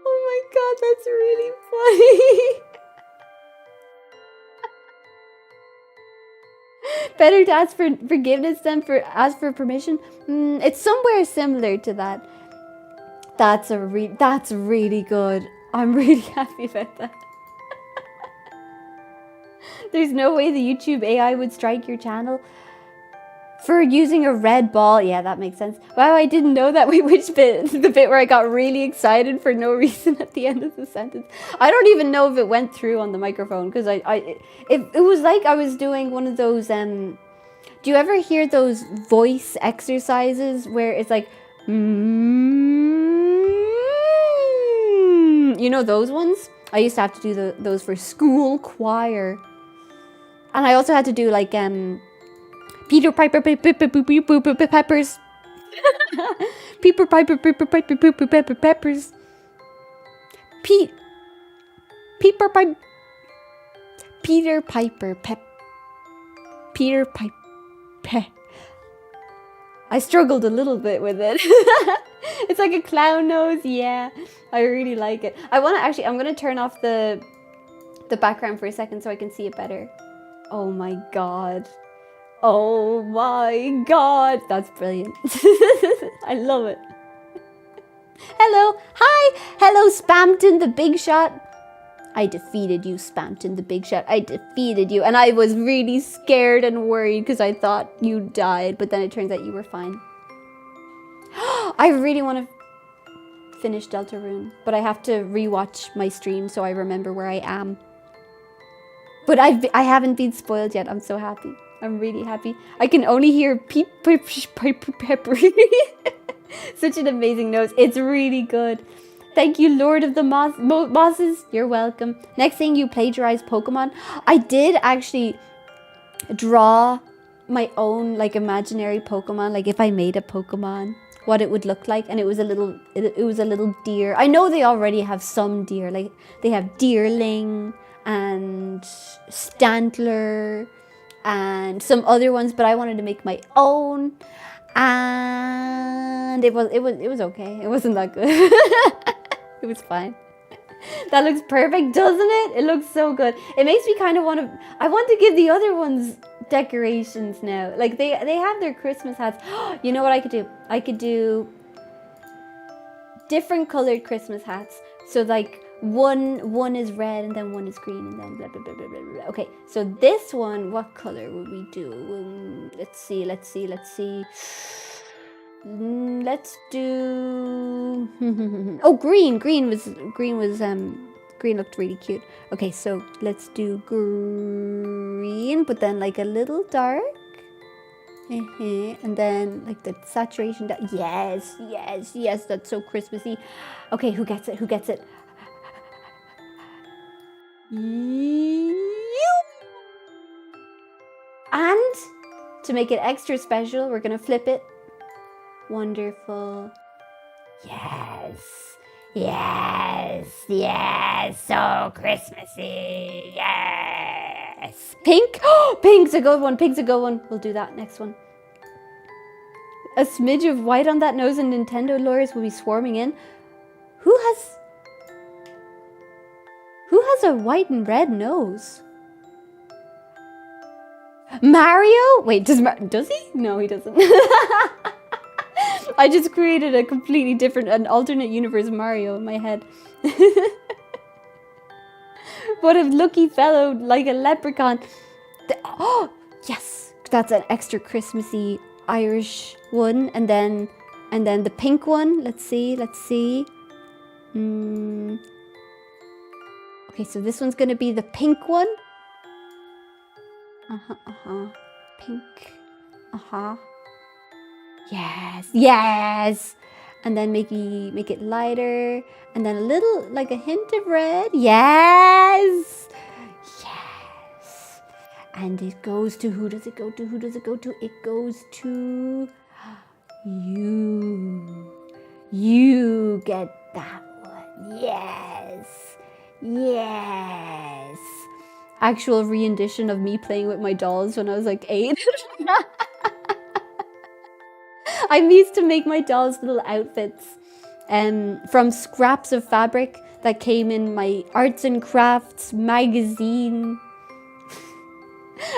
Oh my god, that's really funny. Better to ask for forgiveness than ask for permission. It's somewhere similar to that. That's really good. I'm really happy about that. There's no way the YouTube AI would strike your channel for using a red ball. Yeah, that makes sense. Wow, I didn't know that. Wait, which bit? The bit where I got really excited for no reason at the end of the sentence. I don't even know if it went through on the microphone because it was like I was doing one of those do you ever hear those voice exercises where it's like you know those ones? I used to have to do those for school choir. And I also had to do like Peter Piper peppers. Peter Piper peppers. Peter Piper Peter Piper. I struggled a little bit with it. It's like a clown nose. Yeah, I really like it. I'm gonna turn off the background for a second so I can see it better. Oh my god. Oh my god. That's brilliant. I love it. Hello. Hi. Hello, Spampton the Big Shot. I defeated you, Spampton the Big Shot. I defeated you. And I was really scared and worried because I thought you died. But then it turns out you were fine. I really want to finish Deltarune. But I have to rewatch my stream so I remember where I am. But I haven't been spoiled yet. I'm so happy. I'm really happy. I can only hear peep pepper. Such an amazing nose. It's really good. Thank you, Lord of the Mosses. You're welcome. Next thing, you plagiarize Pokemon. I did actually draw my own like imaginary Pokemon. Like if I made a Pokemon, what it would look like, and it was a little deer. I know they already have some deer. Like they have Deerling and Stantler and some other ones, but I wanted to make my own, and it was okay. It wasn't that good. It was fine. That looks perfect, doesn't it? It looks so good. It makes me kind of I want to give the other ones decorations now. Like they have their Christmas hats. You know what I could do? I could do different colored Christmas hats. So like one is red and then one is green and then blah blah blah blah blah blah. Okay, so this one, what color would we do? Let's see. Let's do oh, green looked really cute. Okay, so let's do green, but then like a little dark. And then like the saturation. Yes, that's so Christmassy. Okay, who gets it? You. And to make it extra special, we're gonna flip it. Wonderful. Yes, so Christmassy. Yes. Pink. Oh, pink's a good one. We'll do that next one. A smidge of white on that nose and Nintendo lures will be swarming in. Who has a white and red nose? Mario? Wait, does he? No, he doesn't. I just created a completely different, an alternate universe Mario in my head. What a lucky fellow, like a leprechaun. Oh, yes. That's an extra Christmassy Irish one. And then the pink one. Let's see. Okay, so this one's going to be the pink one. Pink. Yes. And then make it lighter. And then a little, like a hint of red. Yes. And it goes to, who does it go to? It goes to you. You get that one. Yes. Actual rendition of me playing with my dolls when I was like 8. I used to make my dolls little outfits from scraps of fabric that came in my arts and crafts magazine.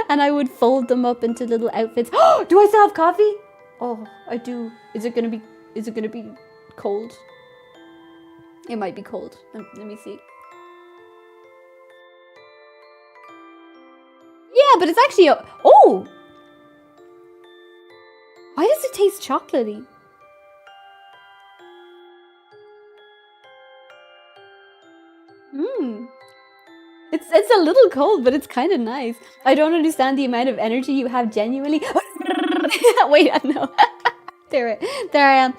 And I would fold them up into little outfits. Oh, do I still have coffee? Oh, I do. Is it gonna be cold? It might be cold. Let me see. Yeah, but it's actually oh! Why does it taste chocolatey? It's a little cold, but it's kind of nice. I don't understand the amount of energy you have genuinely. Wait, no. There I am.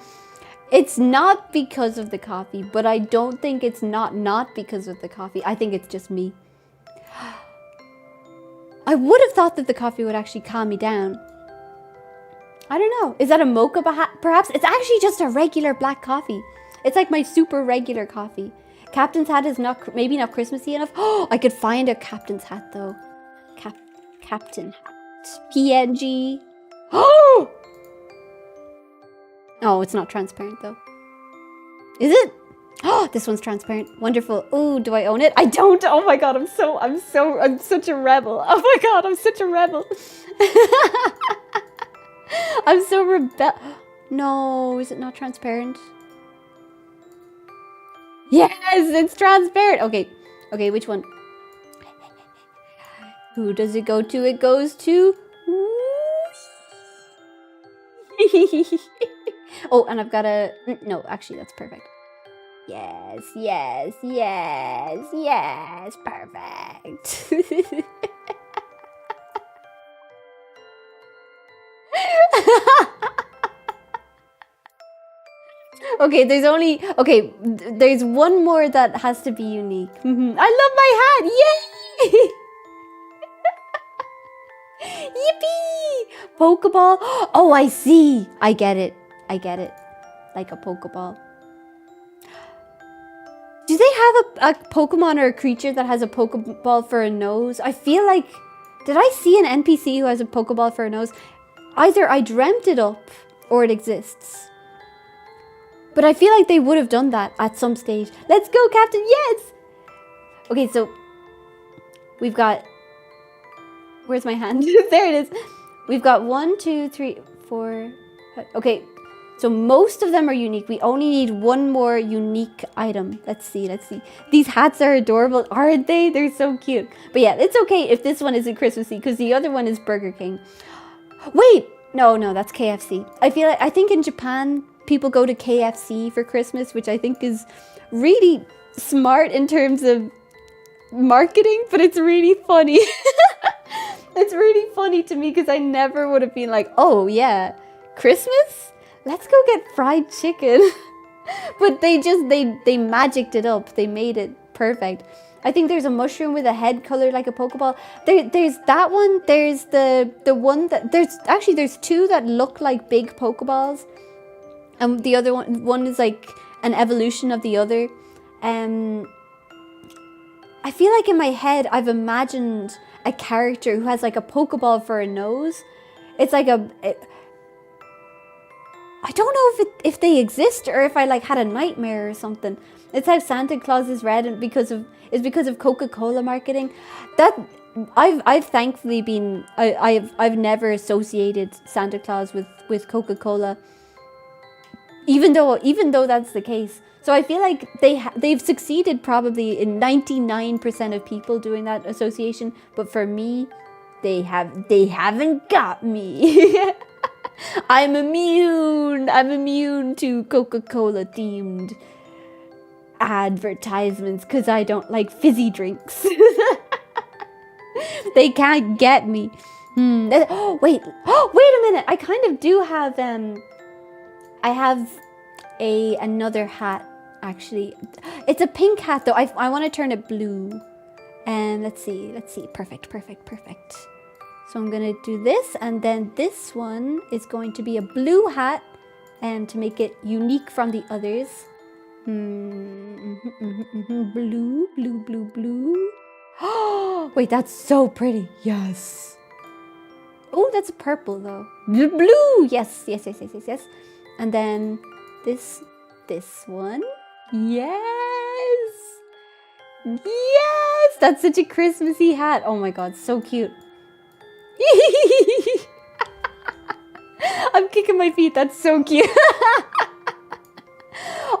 It's not because of the coffee, but I don't think it's not because of the coffee. I think it's just me. I would have thought that the coffee would actually calm me down. I don't know. Is that a mocha perhaps? It's actually just a regular black coffee. It's like my super regular coffee. Captain's hat is maybe not Christmassy enough. Oh, I could find a captain's hat though. Captain hat. PNG. Oh! Oh, it's not transparent though. Is it? Oh, this one's transparent. Wonderful. Oh, do I own it? I don't. Oh my god, I'm such a rebel. Oh my god, I'm such a rebel. I'm so No, is it not transparent? Yes, it's transparent. Okay, which one? Who does it go to? It goes to... Oh, and I've got a... No, actually, that's perfect. Yes, perfect. Okay, there's one more that has to be unique. I love my hat! Yay! Yippee! Pokeball? Oh, I see! I get it. Like a Pokeball. Do they have a Pokemon or a creature that has a Pokeball for a nose? I feel like... Did I see an NPC who has a Pokeball for a nose? Either I dreamt it up or it exists. But I feel like they would have done that at some stage. Let's go, Captain! Yes! Okay, so... We've got... Where's my hand? There it is. We've got 1, 2, 3, 4... Okay, so most of them are unique. We only need one more unique item. Let's see. These hats are adorable, aren't they? They're so cute. But yeah, it's okay if this one isn't Christmassy because the other one is Burger King. Wait! No, that's KFC. I think in Japan... People go to KFC for Christmas, which I think is really smart in terms of marketing, but it's really funny. It's really funny to me because I never would have been like, oh yeah, Christmas? Let's go get fried chicken. But they magicked it up. They made it perfect. I think there's a mushroom with a head colored like a Pokeball. There's that one. There's the one that... There's two that look like big Pokeballs. And the other one is like an evolution of the other. I feel like in my head, I've imagined a character who has like a Pokeball for a nose. It's like I don't know if they exist or if I like had a nightmare or something. It's how Santa Claus is red and because of Coca-Cola marketing. That I've thankfully been I've never associated Santa Claus with Coca-Cola. Even though that's the case, So I feel like they've succeeded probably in 99% of people doing that association, but for me, they haven't got me. I'm immune to Coca-Cola themed advertisements because I don't like fizzy drinks. They can't get me. Oh, wait a minute. I kind of do have I have another hat actually. It's a pink hat though. I want to turn it blue. And let's see. Perfect. So I'm gonna do this, and then this one is going to be a blue hat, and to make it unique from the others. Blue. Oh, wait, that's so pretty. Yes. Oh, that's purple though. Blue. Yes. And then this one. Yes. That's such a Christmassy hat. Oh my god, so cute. I'm kicking my feet. That's so cute.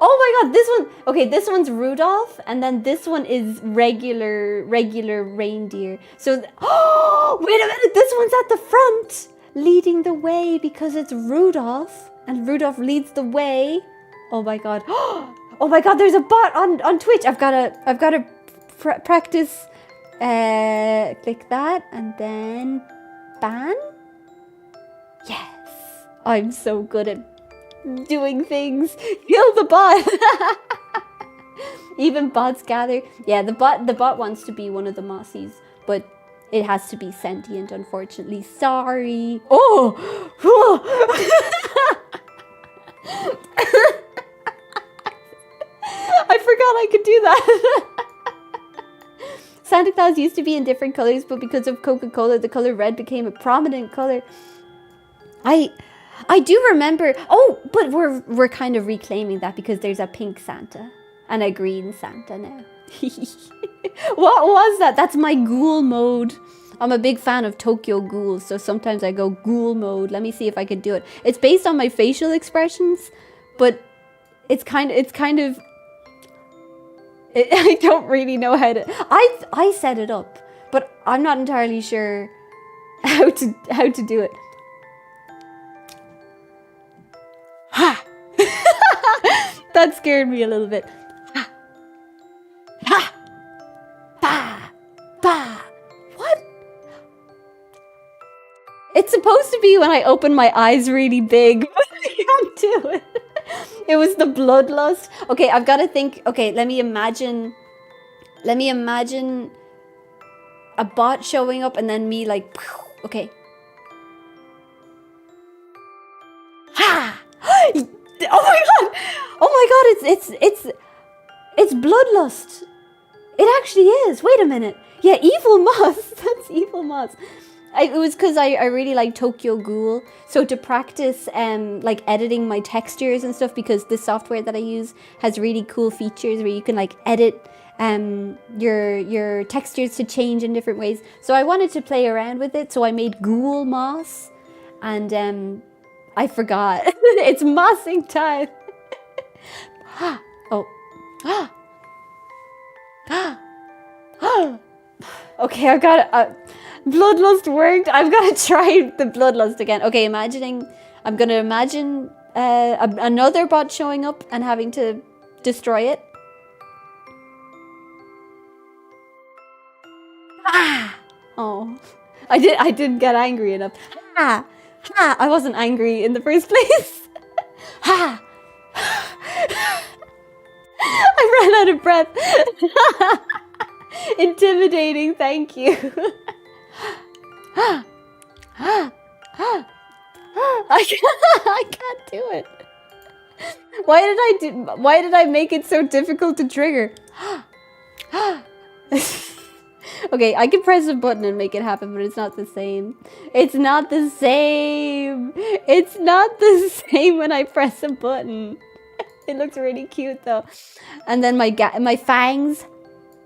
Oh my god, this one. Okay, this one's Rudolph, and then this one is regular reindeer. So, oh, wait a minute. This one's at the front, leading the way because it's Rudolph, and Rudolph leads the way. Oh my god. Oh my god, there's a bot on Twitch. I've gotta practice. Click that, and then ban. Yes, I'm so good at doing things. Kill the bot. Even bots gather. Yeah, the bot wants to be one of the mossies, but it has to be sentient, unfortunately. Sorry. Oh. I forgot I could do that. Santa Claus used to be in different colors, but because of Coca-Cola, the color red became a prominent color. I do remember. Oh, but we're kind of reclaiming that because there's a pink Santa and a green Santa now. What was that? That's my ghoul mode. I'm a big fan of Tokyo ghouls, so sometimes I go ghoul mode. Let me see if I can do it. It's based on my facial expressions, but it's kind of. I don't really know how to. I set it up, but I'm not entirely sure how to do it. Ha! That scared me a little bit. Ha! Ha! Ba! Ba! What? It's supposed to be when I open my eyes really big, but I can't do it. It was the bloodlust. Okay, I've got to think. Okay, let me imagine a bot showing up and then me like, okay. Ha! Oh my god! Oh my god! It's bloodlust. It actually is. Wait a minute. Yeah, evil moss. That's evil moss. It was because I really like Tokyo Ghoul. So to practice like editing my textures and stuff, because the software that I use has really cool features where you can like edit your textures to change in different ways. So I wanted to play around with it. So I made Ghoul Moss, and I forgot. It's mossing time. Oh. Okay, I've got bloodlust worked. I've got to try the bloodlust again. Okay, I'm going to imagine another bot showing up and having to destroy it. Ah! Oh, I didn't get angry enough. Ah! Ha! I wasn't angry in the first place. Ha! I ran out of breath. Intimidating, thank you. I can't do it. Why did I make it so difficult to trigger? Okay, I can press a button and make it happen, but it's not the same. It's not the same. It's not the same when I press a button. It looks really cute though. And then my fangs,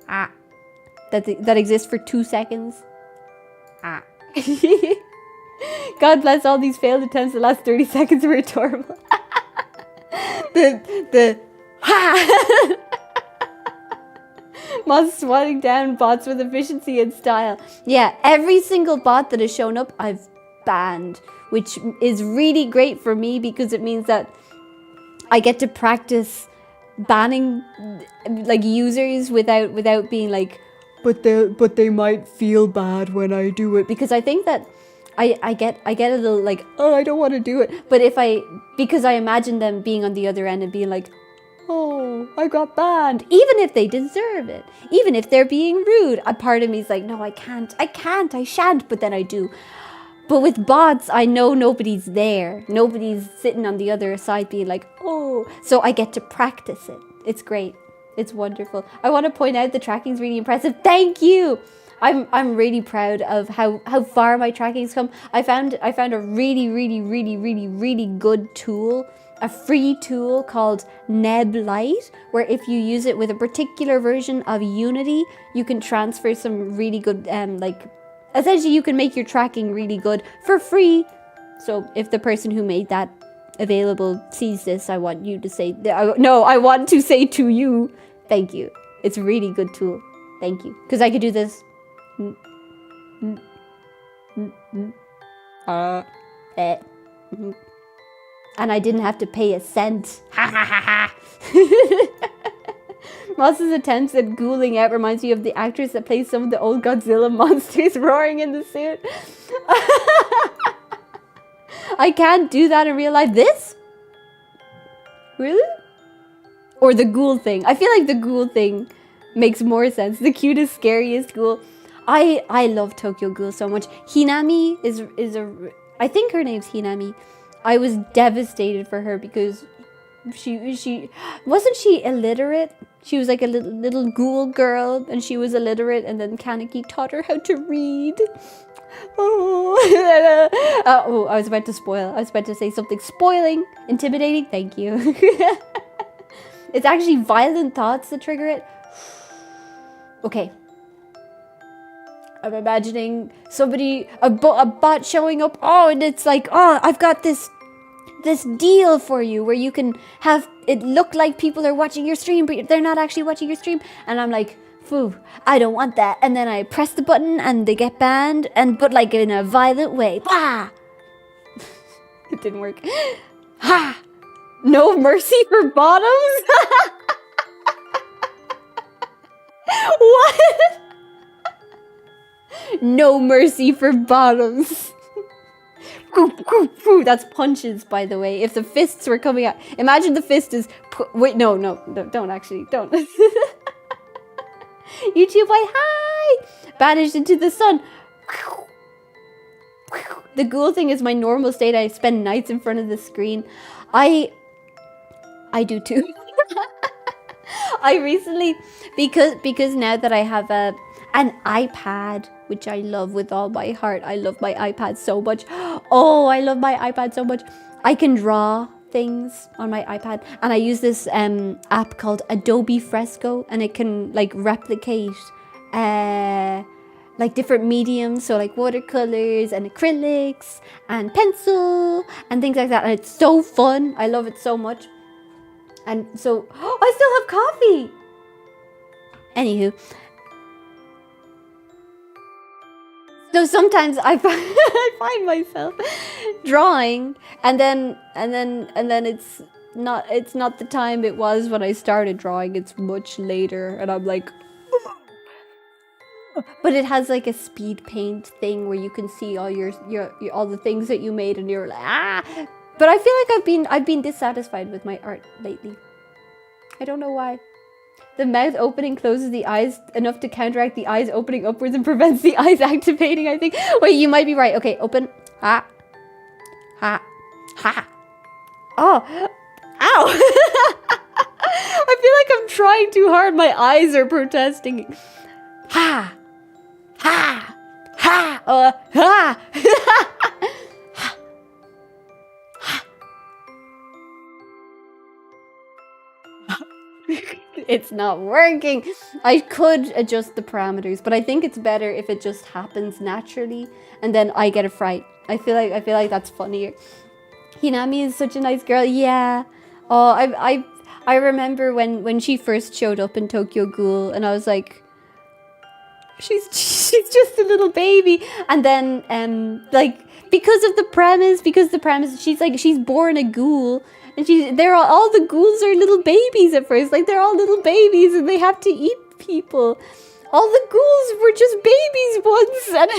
that exist for 2 seconds. God bless all these failed attempts. The last 30 seconds were adorable. Ha! Moss swatting down bots with efficiency and style. Yeah, every single bot that has shown up, I've banned, which is really great for me because it means that I get to practice banning like users without being like, but they might feel bad when I do it, because I think that I get a little like, oh, I don't want to do it, but because I imagine them being on the other end and being like, oh, I got banned, even if they deserve it, even if they're being rude, a part of me is like, no, I shan't, but then I do. But with bots, I know nobody's there. Nobody's sitting on the other side being like, oh. So I get to practice it. It's great. It's wonderful. I want to point out the tracking's really impressive. Thank you. I'm really proud of how far my tracking's come. I found a really good tool, a free tool called Neb Lite, where if you use it with a particular version of Unity, you can transfer some really good essentially, you can make your tracking really good for free. So if the person who made that available sees this, I want you to say, I want to say to you, thank you. It's a really good tool. Thank you. Because I could do this. And I didn't have to pay a cent. Ha ha ha ha. Moss's attempts at ghouling out reminds me of the actress that plays some of the old Godzilla monsters roaring in the suit. I can't do that in real life. This? Really? Or the ghoul thing. I feel like the ghoul thing makes more sense. The cutest, scariest ghoul. I love Tokyo Ghoul so much. Hinami I think her name's Hinami. I was devastated for her because she wasn't she illiterate? She was like a little ghoul girl, and she was illiterate, and then Kaneki taught her how to read. Oh, I was about to spoil. I was about to say something spoiling, intimidating. Thank you. It's actually violent thoughts that trigger it. Okay. I'm imagining somebody, a bot showing up. Oh, and it's like, oh, I've got this deal for you where you can have it look like people are watching your stream, but they're not actually watching your stream. And I'm like, phew, I don't want that. And then I press the button and they get banned, but like in a violent way. Bah! It didn't work. Ha! No mercy for bottoms? What? No mercy for bottoms. That's punches, by the way. If the fists were coming out, imagine the fist is. Wait, no, don't actually, don't. YouTube, why hi! Banished into the sun. The ghoul thing is my normal state. I spend nights in front of the screen. I do too. I recently, because now that I have an iPad, which I love with all my heart. I love my iPad so much. Oh, I love my iPad so much. I can draw things on my iPad, and I use this app called Adobe Fresco, and it can like replicate like different mediums, so like watercolors and acrylics and pencil and things like that, and it's so fun. I love it so much. And so I still have coffee. Anywho, so sometimes I find myself drawing, and then it's not the time it was when I started drawing. It's much later, and I'm like, but it has like a speed paint thing where you can see all your all the things that you made, and you're like, ah. But I feel like I've been dissatisfied with my art lately. I don't know why. The mouth opening closes the eyes enough to counteract the eyes opening upwards and prevents the eyes activating, I think. Wait, you might be right. Okay, open. Ha. Ha. Ha. Oh. Ow. I feel like I'm trying too hard. My eyes are protesting. Ha. Ha. Ha. Ha. It's not working. I could adjust the parameters, but I think it's better if it just happens naturally, and then I get a fright. I feel like that's funnier. Hinami is such a nice girl. Yeah. Oh, I remember when she first showed up in Tokyo Ghoul, and I was like, she's just a little baby. And then like because the premise, she's born a ghoul, and all the ghouls are little babies at first. Like they're all little babies and they have to eat people. All the ghouls were just babies once. And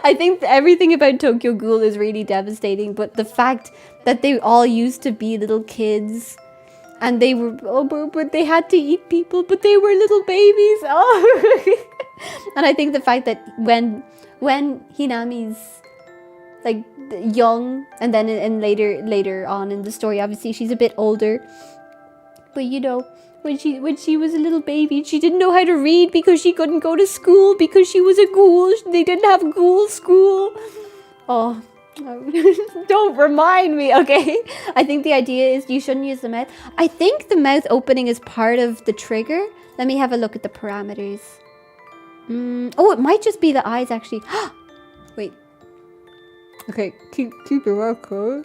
I think everything about Tokyo Ghoul is really devastating, but the fact that they all used to be little kids, and they were, but they had to eat people, but they were little babies. Oh, and I think the fact that when Hinami's like young, and then and later on in the story, obviously she's a bit older, but you know, when she was a little baby, she didn't know how to read because she couldn't go to school because she was a ghoul. They didn't have ghoul school. Oh. Don't remind me, okay? I think the idea is you shouldn't use the mouth. I think the mouth opening is part of the trigger. Let me have a look at the parameters. Oh, it might just be the eyes, actually. Wait. Okay, keep it okay.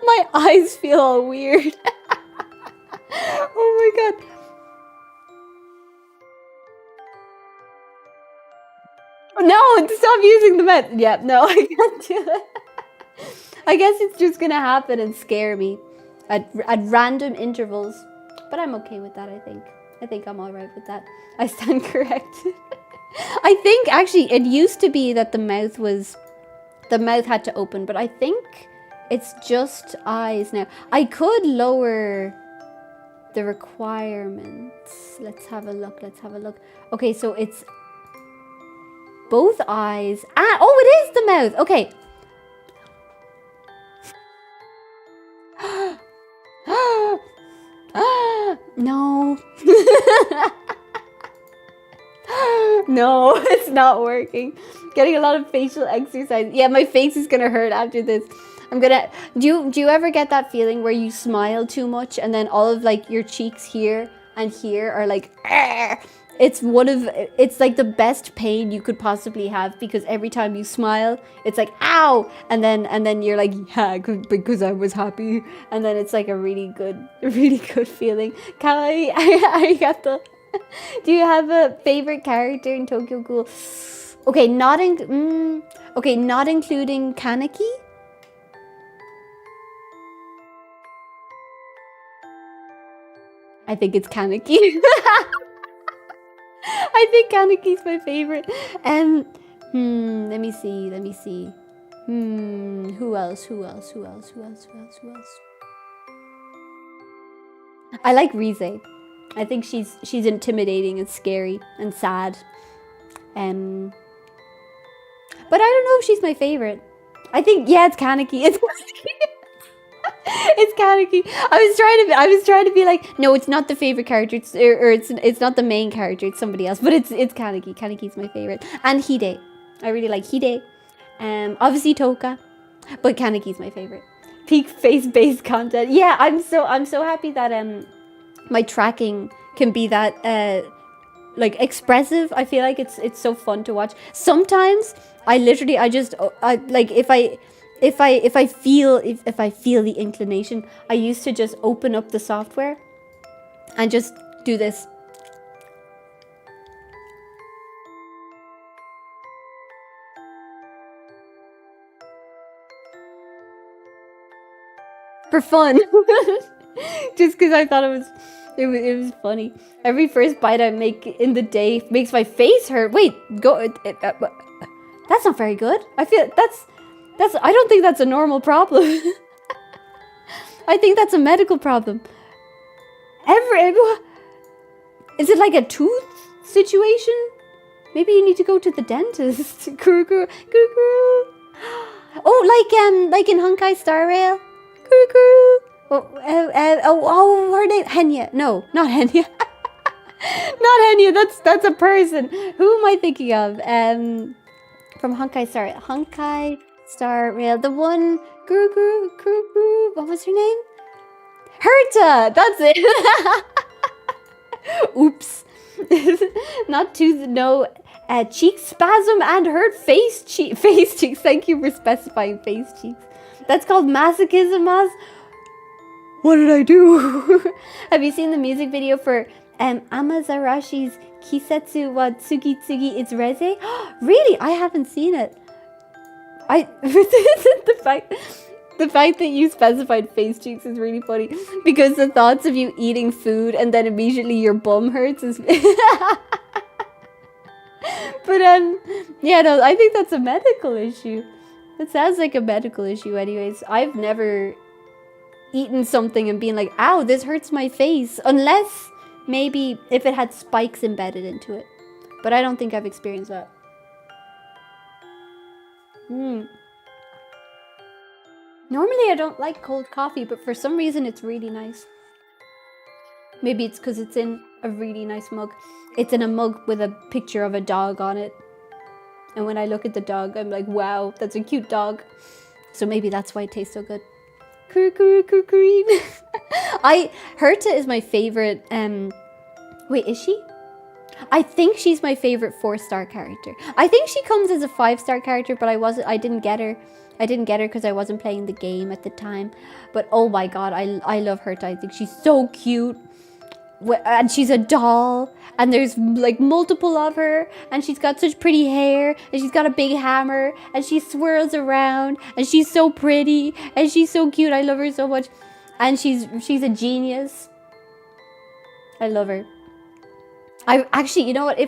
My eyes feel all weird. Oh my god. No, stop using the mouth. Yeah, no, I can't do it. I guess it's just gonna happen and scare me at random intervals. But I'm okay with that, I think. I think I'm alright with that. I stand corrected. I think, actually, it used to be that the mouth had to open, but I think it's just eyes now. I could lower the requirements. Let's have a look. Okay, so it's both eyes. Oh, it is the mouth. Okay. No. No, it's not working. Getting a lot of facial exercise. Yeah, my face is gonna hurt after this. Do you ever get that feeling where you smile too much and then all of like your cheeks here and here are like, argh! It's like the best pain you could possibly have, because every time you smile, it's like, ow! And then you're like, yeah, because I was happy. And then it's like a really good feeling. Kawaii, arigato. Do you have a favorite character in Tokyo Ghoul? Okay, not including Kaneki? I think it's Kaneki. I think Kaneki's my favorite. Let me see. Who else? I like Rize. I think she's intimidating and scary and sad. But I don't know if she's my favorite. I think, yeah, it's Kaneki. It's Kaneki. I was trying to be like, no, it's not the favorite character. It's not the main character. It's somebody else. But it's Kaneki. Kaneki's my favorite. And Hide. I really like Hide. Obviously Toka, but Kaneki's my favorite. Peak face-based content. Yeah, I'm so happy that my tracking can be that like expressive. I feel like it's so fun to watch. Sometimes I like if I feel the inclination, I used to just open up the software and just do this. For fun. Just because I thought it was funny. Every first bite I make in the day makes my face hurt. Wait, that's not very good. I feel I don't think that's a normal problem. I think that's a medical problem. Is it like a tooth situation? Maybe you need to go to the dentist. Kuru. Oh, like in Honkai Star Rail. Kuru. Her name Henya. No, not Henya. Not Henya. That's a person. Who am I thinking of? From Honkai Star Rail. The one Kuru. What was her name? Herta. That's it. Oops. Not to no cheek spasm and hurt face cheeks. Thank you for specifying face cheeks. That's called masochism, Maz. What did I do? Have you seen the music video for Amazarashi's Kisetsu wa Tsugi Tsugi It's Reze? Really? I haven't seen it. The fact that you specified face cheeks is really funny, because the thoughts of you eating food and then immediately your bum hurts is... But yeah, no, I think that's a medical issue. It sounds like a medical issue anyways. I've never eaten something and been like, ow, this hurts my face. Unless maybe if it had spikes embedded into it. But I don't think I've experienced that. Normally I don't like cold coffee, but for some reason it's really nice. Maybe it's because it's in a really nice mug. It's in a mug with a picture of a dog on it. And when I look at the dog, I'm like, wow, that's a cute dog. So maybe that's why it tastes so good. Herta is my favorite. Wait, is she? I think she's my favorite 4-star character. I think she comes as a 5-star character, but I didn't get her. I didn't get her because I wasn't playing the game at the time. But oh my god, I love Herta. I think she's so cute. And she's a doll, and there's like multiple of her, and she's got such pretty hair, and she's got a big hammer, and she swirls around, and she's so pretty, and she's so cute. I love her so much, and she's a genius. I love her. I actually, you know what?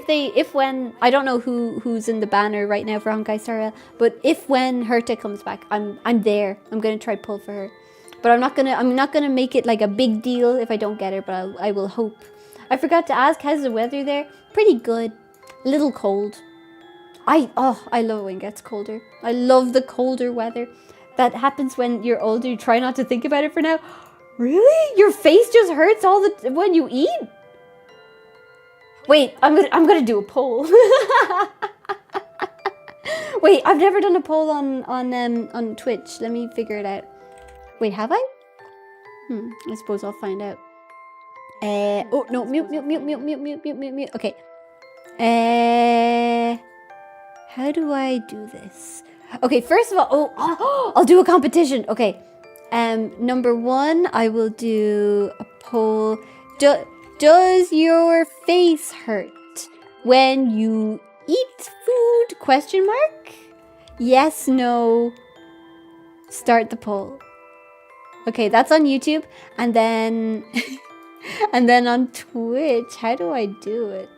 When I don't know who's in the banner right now for Honkai Star Rail, but when Herta comes back, I'm there. I'm gonna try pull for her. But I'm not gonna make it like a big deal if I don't get her, but I will hope. I forgot to ask, how's the weather there? Pretty good. A little cold. I love when it gets colder. I love the colder weather. That happens when you're older. You try not to think about it for now. Really? Your face just hurts when you eat? Wait, I'm gonna do a poll. Wait, I've never done a poll on Twitch. Let me figure it out. Wait, have I? I suppose I'll find out. Oh, no, mute. Okay. How do I do this? Okay, first of all, I'll do a competition. Okay. Number 1, I will do a poll. Does your face hurt when you eat food? Question mark? Yes, no. Start the poll. Okay, that's on YouTube, and then on Twitch. How do I do it?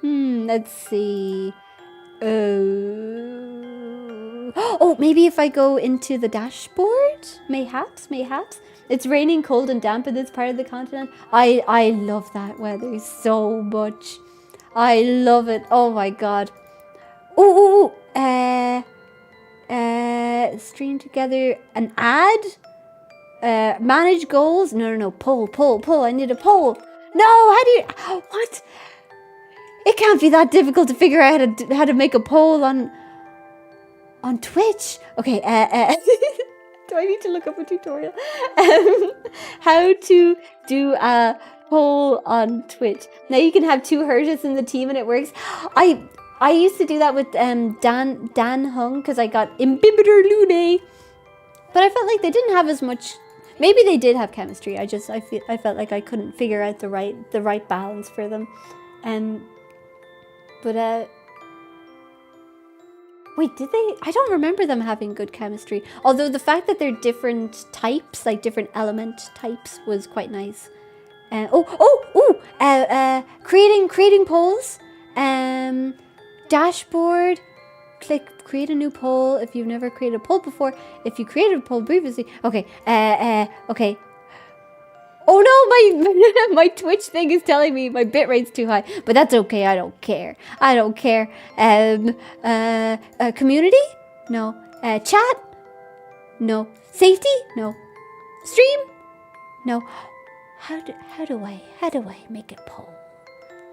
Let's see. Oh, maybe if I go into the dashboard? Mayhaps. It's raining cold and damp in this part of the continent. I love that weather so much. I love it. Oh my god. Stream together an ad? Manage goals? No. Poll. I need a poll. No, how do you... What? It can't be that difficult to figure out how to make a poll on Twitch. Okay, do I need to look up a tutorial? How to do a poll on Twitch. Now you can have 2 Hertas in the team and it works. I used to do that with Dan Hung because I got Imbibitor Lune. But I felt like they didn't have as much... Maybe they did have chemistry. I felt like I couldn't figure out the right balance for them. Wait, did they? I don't remember them having good chemistry. Although the fact that they're different types, like different element types, was quite nice. Creating polls. Dashboard. Click create a new poll if you've never created a poll before. If you created a poll previously. Okay. Okay. Oh no, my Twitch thing is telling me my bitrate's too high, but that's okay. I don't care. Community? No. Chat? No. Safety? No. Stream? No. How do I make a poll?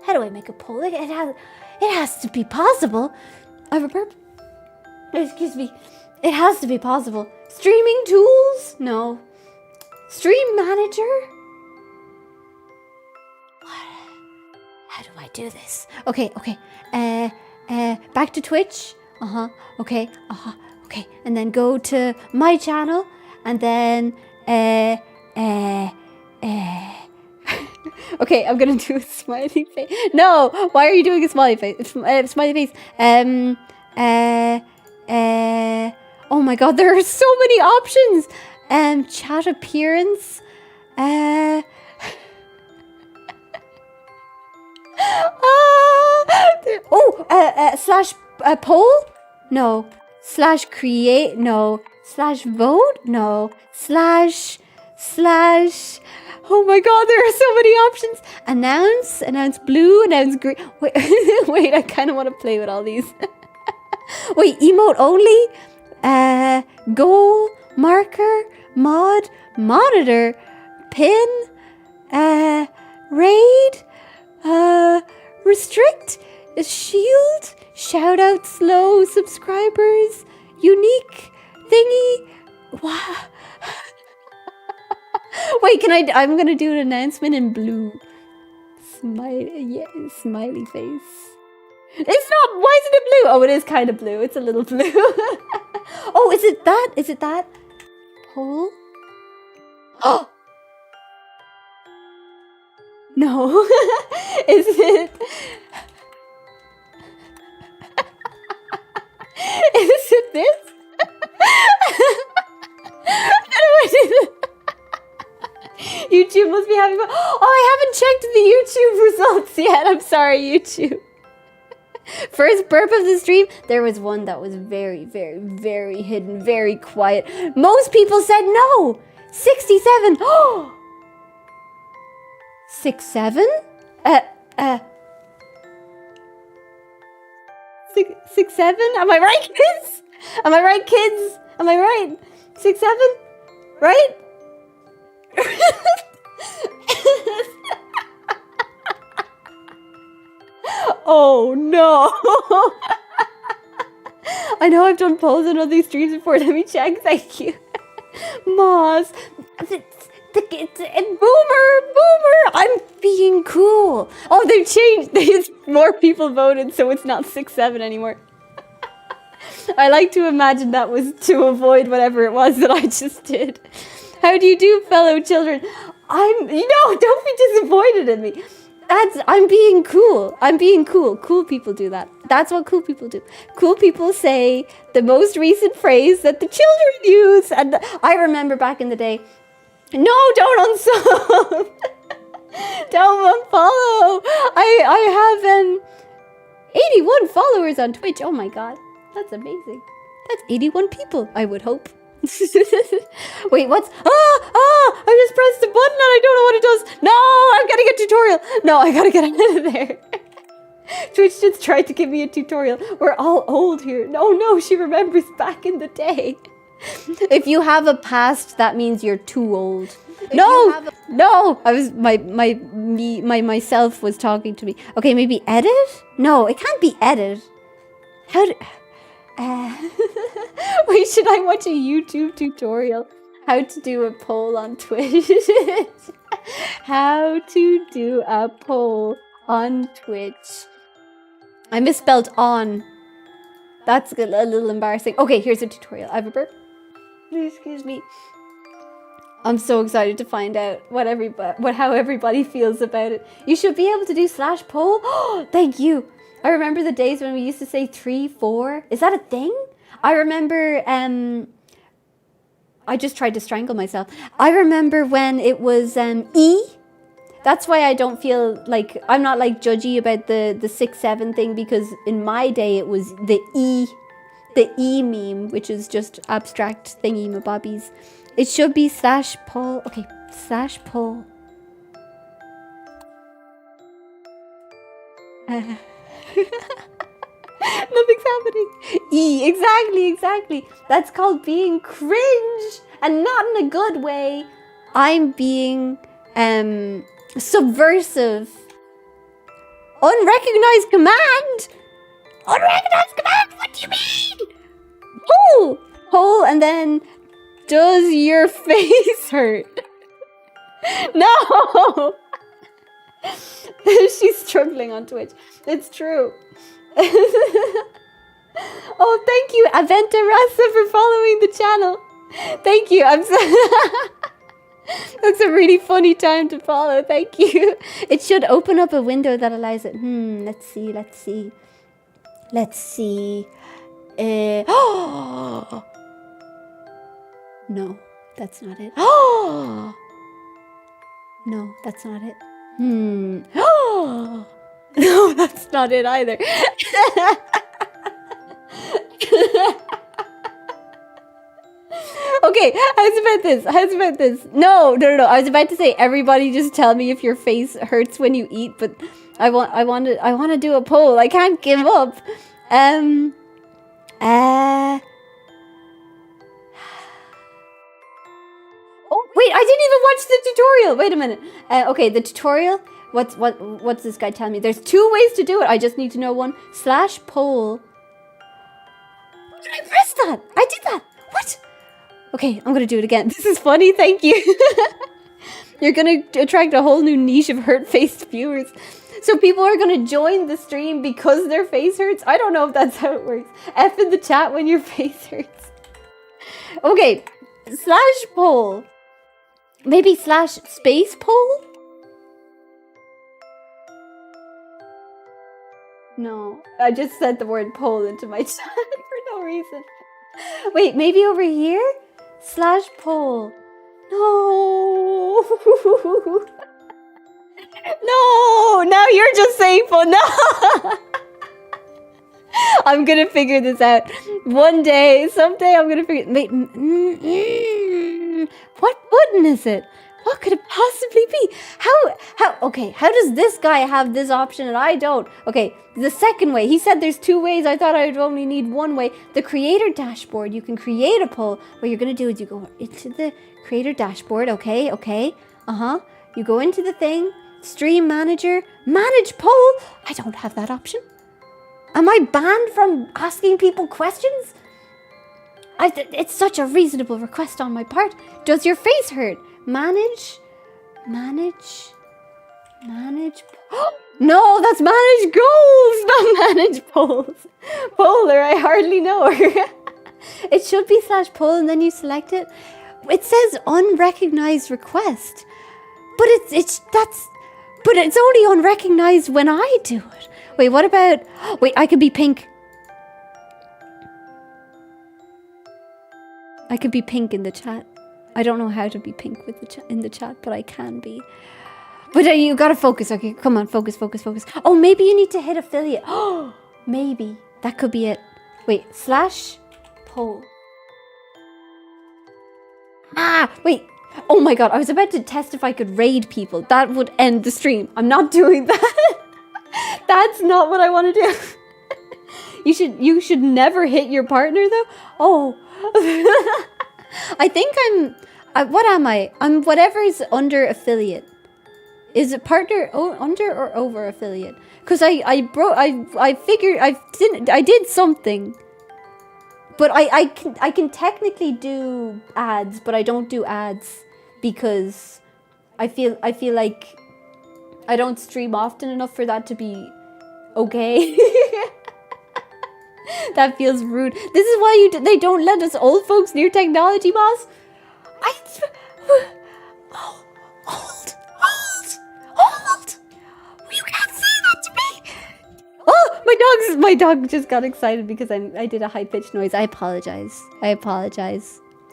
How do I make a poll? It has to be possible. I have a burp. Excuse me. It has to be possible. Streaming tools? No. Stream manager? how do I do this? Okay. Back to Twitch. Okay. Okay. And then go to my channel, and then okay, I'm gonna do a smiley face. No, why are you doing a smiley face? Smiley face. Oh my god, there are so many options. Chat appearance. Slash poll? No. Slash create? No. Slash vote? No. Slash. Oh my god, there are so many options. Announce blue, announce green. Wait, wait, I kind of want to play with all these. Wait, emote only? Goal, marker, mod, monitor, pin, raid, restrict, shield, shout out slow, subscribers, unique, thingy. Wow. Wait, I'm gonna do an announcement in blue. Smiley face. It's not, why isn't it blue? Oh, it is kind of blue. It's a little blue. Oh, is it that? Is it that? Poll? Oh! No. Is it? Is it this? YouTube must be having fun. Oh, I haven't checked the YouTube results yet. I'm sorry, YouTube. First burp of the stream, there was one that was very, very, very hidden, very quiet. Most people said no. 67. Oh. 67? 6-7? Am I right, kids? Am I right, kids? Am I right? 6-7? Right? Oh no. I know I've done polls on all these streams before. Let me check. Thank you. Moss. Boomer. I'm being cool. Oh, they've changed. There's more people voted, so it's not 6-7 anymore. I like to imagine that was to avoid whatever it was that I just did. How do you do, fellow children? Don't be disappointed in me. I'm being cool. I'm being cool. Cool people do that. That's what cool people do. Cool people say the most recent phrase that the children use. And I remember back in the day, no, don't unsub. Don't unfollow. I have 81 followers on Twitch. Oh my god. That's amazing. That's 81 people, I would hope. Wait, what's... I just pressed the button and I don't know what it does. No, I'm getting a tutorial. No, I gotta get out of there. Twitch just tried to give me a tutorial. We're all old here. No, she remembers back in the day. If you have a past, that means you're too old. No, I was myself was talking to me. Okay, maybe edit? No, it can't be edit. How do... Wait, should I watch a YouTube tutorial? How to do a poll on Twitch. How to do a poll on Twitch. I misspelled on. That's a little embarrassing. Okay, here's a tutorial. I have a burp. Please excuse me. I'm so excited to find out how everybody feels about it. You should be able to do /poll. Oh, thank you. I remember the days when we used to say 3, 4. Is that a thing? I remember, I just tried to strangle myself. I remember when it was E. That's why I don't feel like, I'm not like judgy about the 6-7 thing, because in my day it was the E meme, which is just abstract thingy mabobbies. It should be /poll. Okay, /poll. Nothing's happening. E, exactly. That's called being cringe, and not in a good way. I'm being subversive. Unrecognized command. What do you mean? Poll, and then does your face hurt? No. She's struggling on Twitch. It's true. Oh, thank you, Aventa Rasa, for following the channel. Thank you. That's a really funny time to follow. Thank you. It should open up a window that allows it. Let's see. No, that's not it. No, that's not it. No, that's not it either. Okay, how's about this? No. I was about to say, everybody just tell me if your face hurts when you eat, but I want to do a poll. I can't give up. Oh, wait, I didn't even watch the tutorial. Wait a minute. Okay, the tutorial. What's this guy telling me? There's 2 ways to do it. I just need to know one. /poll. I pressed that. I did that. What? Okay, I'm gonna do it again. This is funny. Thank you. You're gonna attract a whole new niche of hurt-faced viewers. So people are gonna join the stream because their face hurts. I don't know if that's how it works. F in the chat when your face hurts. Okay, /poll. Maybe /space-poll? No, I just said the word poll into my chat for no reason. Wait, maybe over here? /poll. No. No, now you're just saying poll. No. I'm gonna figure this out. Someday I'm gonna figure. Wait, what button is it? What could it possibly be? Okay, how does this guy have this option and I don't? Okay, the second way. He said there's 2 ways. I thought I would only need 1 way. The creator dashboard, you can create a poll. What you're going to do is you go into the creator dashboard. Okay. You go into the thing, stream manager, manage poll. I don't have that option. Am I banned from asking people questions? It's such a reasonable request on my part. Does your face hurt? Manage. No, that's manage goals, not manage polls. Polar, I hardly know her. It should be /poll and then you select it. It says unrecognized request, but it's only unrecognized when I do it. Wait, what about? Wait, I could be pink. I could be pink in the chat. I don't know how to be pink with in the chat, but I can be. But you gotta focus. Okay, come on, focus. Oh, maybe you need to hit affiliate. Oh, maybe that could be it. Wait, /poll. Wait. Oh my god, I was about to test if I could raid people. That would end the stream. I'm not doing that. That's not what I want to do. You should never hit your partner though. Oh. I think what am I? I'm whatever's under affiliate. Is it partner under or over affiliate? Because I figured I did something. But I can technically do ads, but I don't do ads because I feel like I don't stream often enough for that to be okay. That feels rude. This is why they don't let us old folks near technology, boss. Hold. You can't say that to me. Oh, my dog just got excited because I did a high pitched noise. I apologize.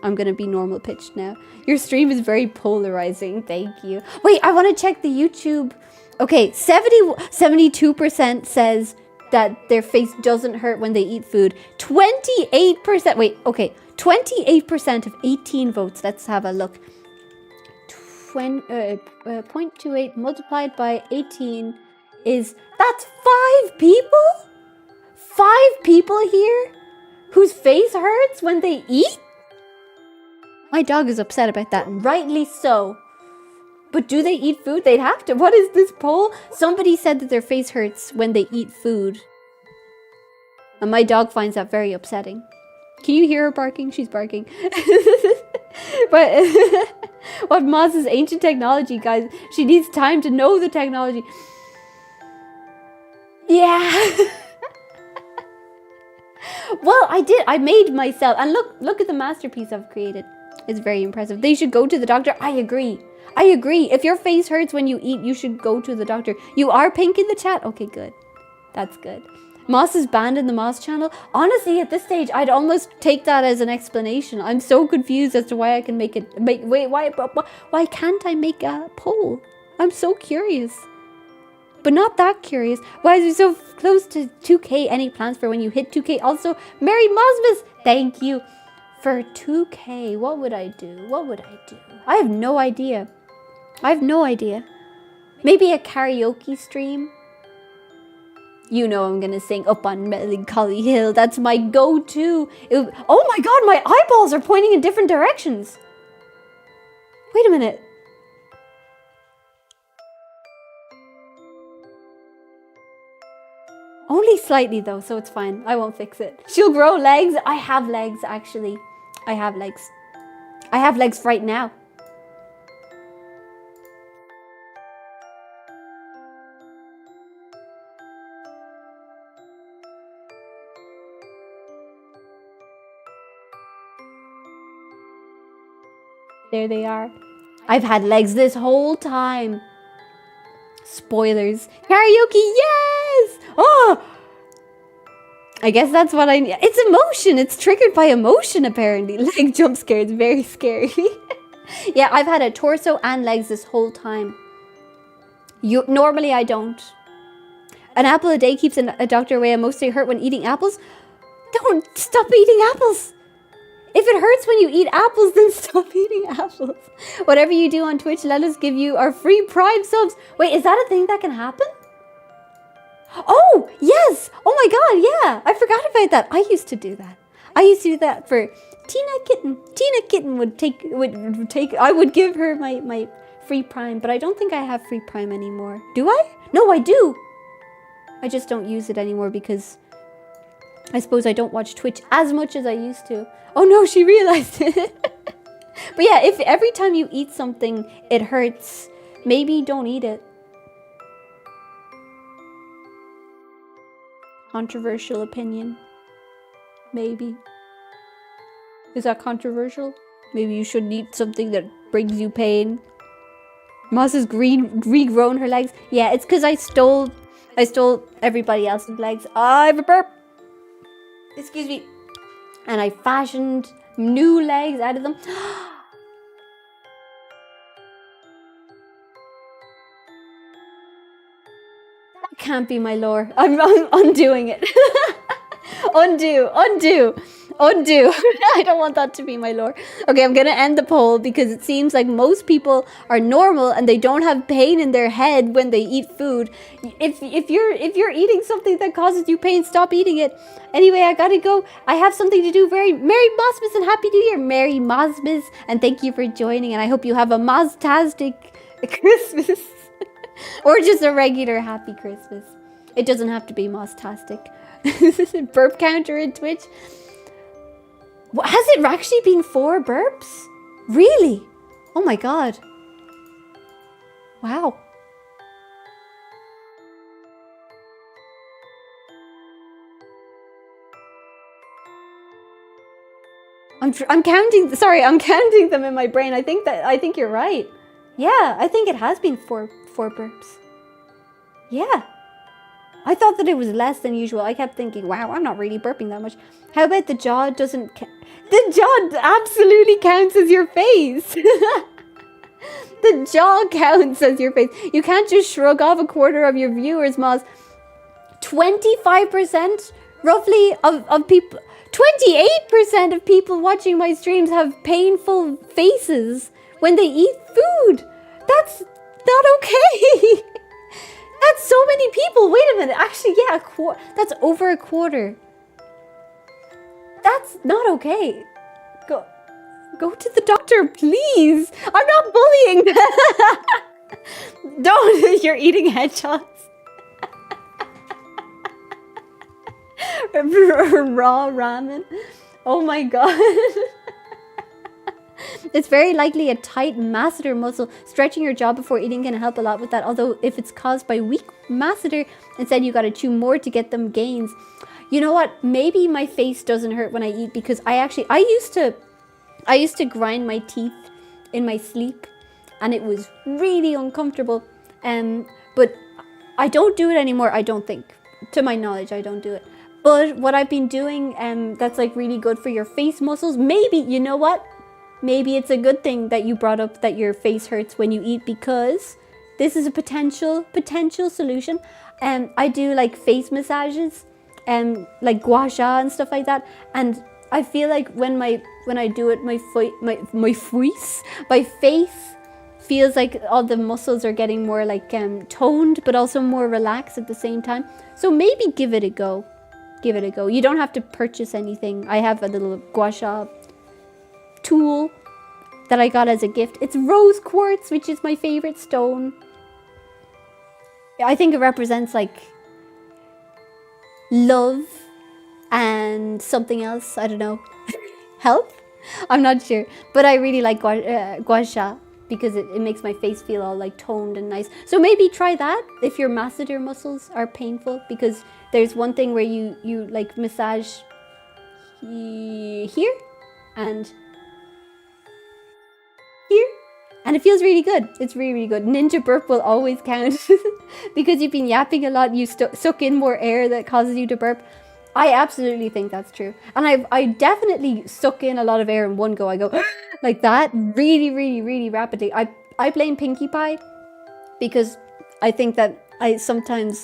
I'm gonna be normal pitched now. Your stream is very polarizing. Thank you. Wait, I want to check the YouTube. Okay, 72% says that their face doesn't hurt when they eat food. 28%. Wait, okay. 28% of 18 votes. Let's have a look. 0.28 multiplied by 18 is... That's 5 people? 5 people here whose face hurts when they eat? My dog is upset about that, and rightly so. But do they eat food? They'd have to. What is this poll? Somebody said that their face hurts when they eat food. And my dog finds that very upsetting. Can you hear her barking? She's barking. But What Moss is ancient technology, guys. She needs time to know the technology. Yeah. Well, I made myself, and look at the masterpiece I've created. It's very impressive. They should go to the doctor. I agree. If your face hurts when you eat, you should go to the doctor. You are pink in the chat? Okay, good. That's good. Moss is banned in the Moss channel. Honestly, at this stage, I'd almost take that as an explanation. I'm so confused as to why I can why can't I make a poll? I'm so curious. But not that curious. Why is it so close to 2K? Any plans for when you hit 2K? Also, Merry Mosmas, thank you for 2K. What would I do? I have no idea. Maybe a karaoke stream. You know I'm gonna sing Up on Melancholy Hill. That's my go-to. Oh my god, my eyeballs are pointing in different directions. Wait a minute. Only slightly though, so it's fine. I won't fix it. She'll grow legs. I have legs, actually. I have legs. I have legs right now. There they are. I've had legs this whole time. Spoilers. Karaoke, yes! Oh! I guess that's what I need. It's emotion. It's triggered by emotion, apparently. Leg jump scare is very scary. Yeah, I've had a torso and legs this whole time. Normally, I don't. An apple a day keeps a doctor away. I mostly hurt when eating apples. Don't stop eating apples. If it hurts when you eat apples, then stop eating apples. Whatever you do on Twitch, let us give you our free Prime subs. Wait, is that a thing that can happen? Oh, yes. Oh my god, yeah. I forgot about that. I used to do that. For Tina Kitten. Tina Kitten would take, I would give her my free Prime, but I don't think I have free Prime anymore. Do I? No, I do. I just don't use it anymore because I suppose I don't watch Twitch as much as I used to. Oh no, she realized it. But yeah, if every time you eat something, it hurts, maybe don't eat it. Controversial opinion. Maybe. Is that controversial? Maybe you shouldn't eat something that brings you pain. Moss has regrown her legs. Yeah, it's because I stole everybody else's legs. I have a burp. Excuse me. And I fashioned new legs out of them. That can't be my lore. I'm undoing it. Undo. I don't want that to be my lore. Okay, I'm gonna end the poll because it seems like most people are normal and they don't have pain in their head when they eat food. If you're eating something that causes you pain, stop eating it. Anyway, I gotta go. I have something to do. Merry Mosmas and Happy New Year, Merry Mosmas, and thank you for joining. And I hope you have a Mostastic Christmas, or just a regular Happy Christmas. It doesn't have to be Mostastic. Burp counter in Twitch. Has it actually been 4 burps? Really? Oh my god. Wow. I'm counting. Sorry, I'm counting them in my brain. I think you're right. Yeah, I think it has been 4 burps. Yeah. I thought that it was less than usual. I kept thinking, wow, I'm not really burping that much. How about the jaw doesn't... The jaw absolutely counts as your face. The jaw counts as your face. You can't just shrug off a quarter of your viewers, Moz. 25% roughly of people... 28% of people watching my streams have painful faces when they eat food. That's not okay. That's so many people. Wait a minute. Actually, yeah, that's over a quarter. That's not okay. Go to the doctor, please. I'm not bullying. Don't. You're eating headshots. Raw ramen. Oh my god. It's very likely a tight masseter muscle. Stretching your jaw before eating can help a lot with that. Although if it's caused by weak masseter, instead you gotta chew more to get them gains. You know what? Maybe my face doesn't hurt when I eat because I used to grind my teeth in my sleep, and it was really uncomfortable. But I don't do it anymore. I don't think, to my knowledge, I don't do it. But what I've been doing, that's like really good for your face muscles. Maybe, you know what? Maybe it's a good thing that you brought up that your face hurts when you eat, because this is a potential solution. I do like face massages, like gua sha and stuff like that. And I feel like when I do it, my face feels like all the muscles are getting more like toned, but also more relaxed at the same time. So maybe give it a go. Give it a go. You don't have to purchase anything. I have a little gua sha tool that I got as a gift. It's rose quartz, which is my favorite stone. I think it represents like love and something else. I don't know. Health? I'm not sure. But I really like gua sha because it makes my face feel all like toned and nice. So maybe try that if your masseter muscles are painful, because there's one thing where you like massage here and here, and it feels really good. It's really, really good. Ninja burp will always count because you've been yapping a lot. You suck in more air that causes you to burp. I absolutely think that's true. And I definitely suck in a lot of air in one go. I go like that really, really, really rapidly. I blame Pinkie Pie because I think that I sometimes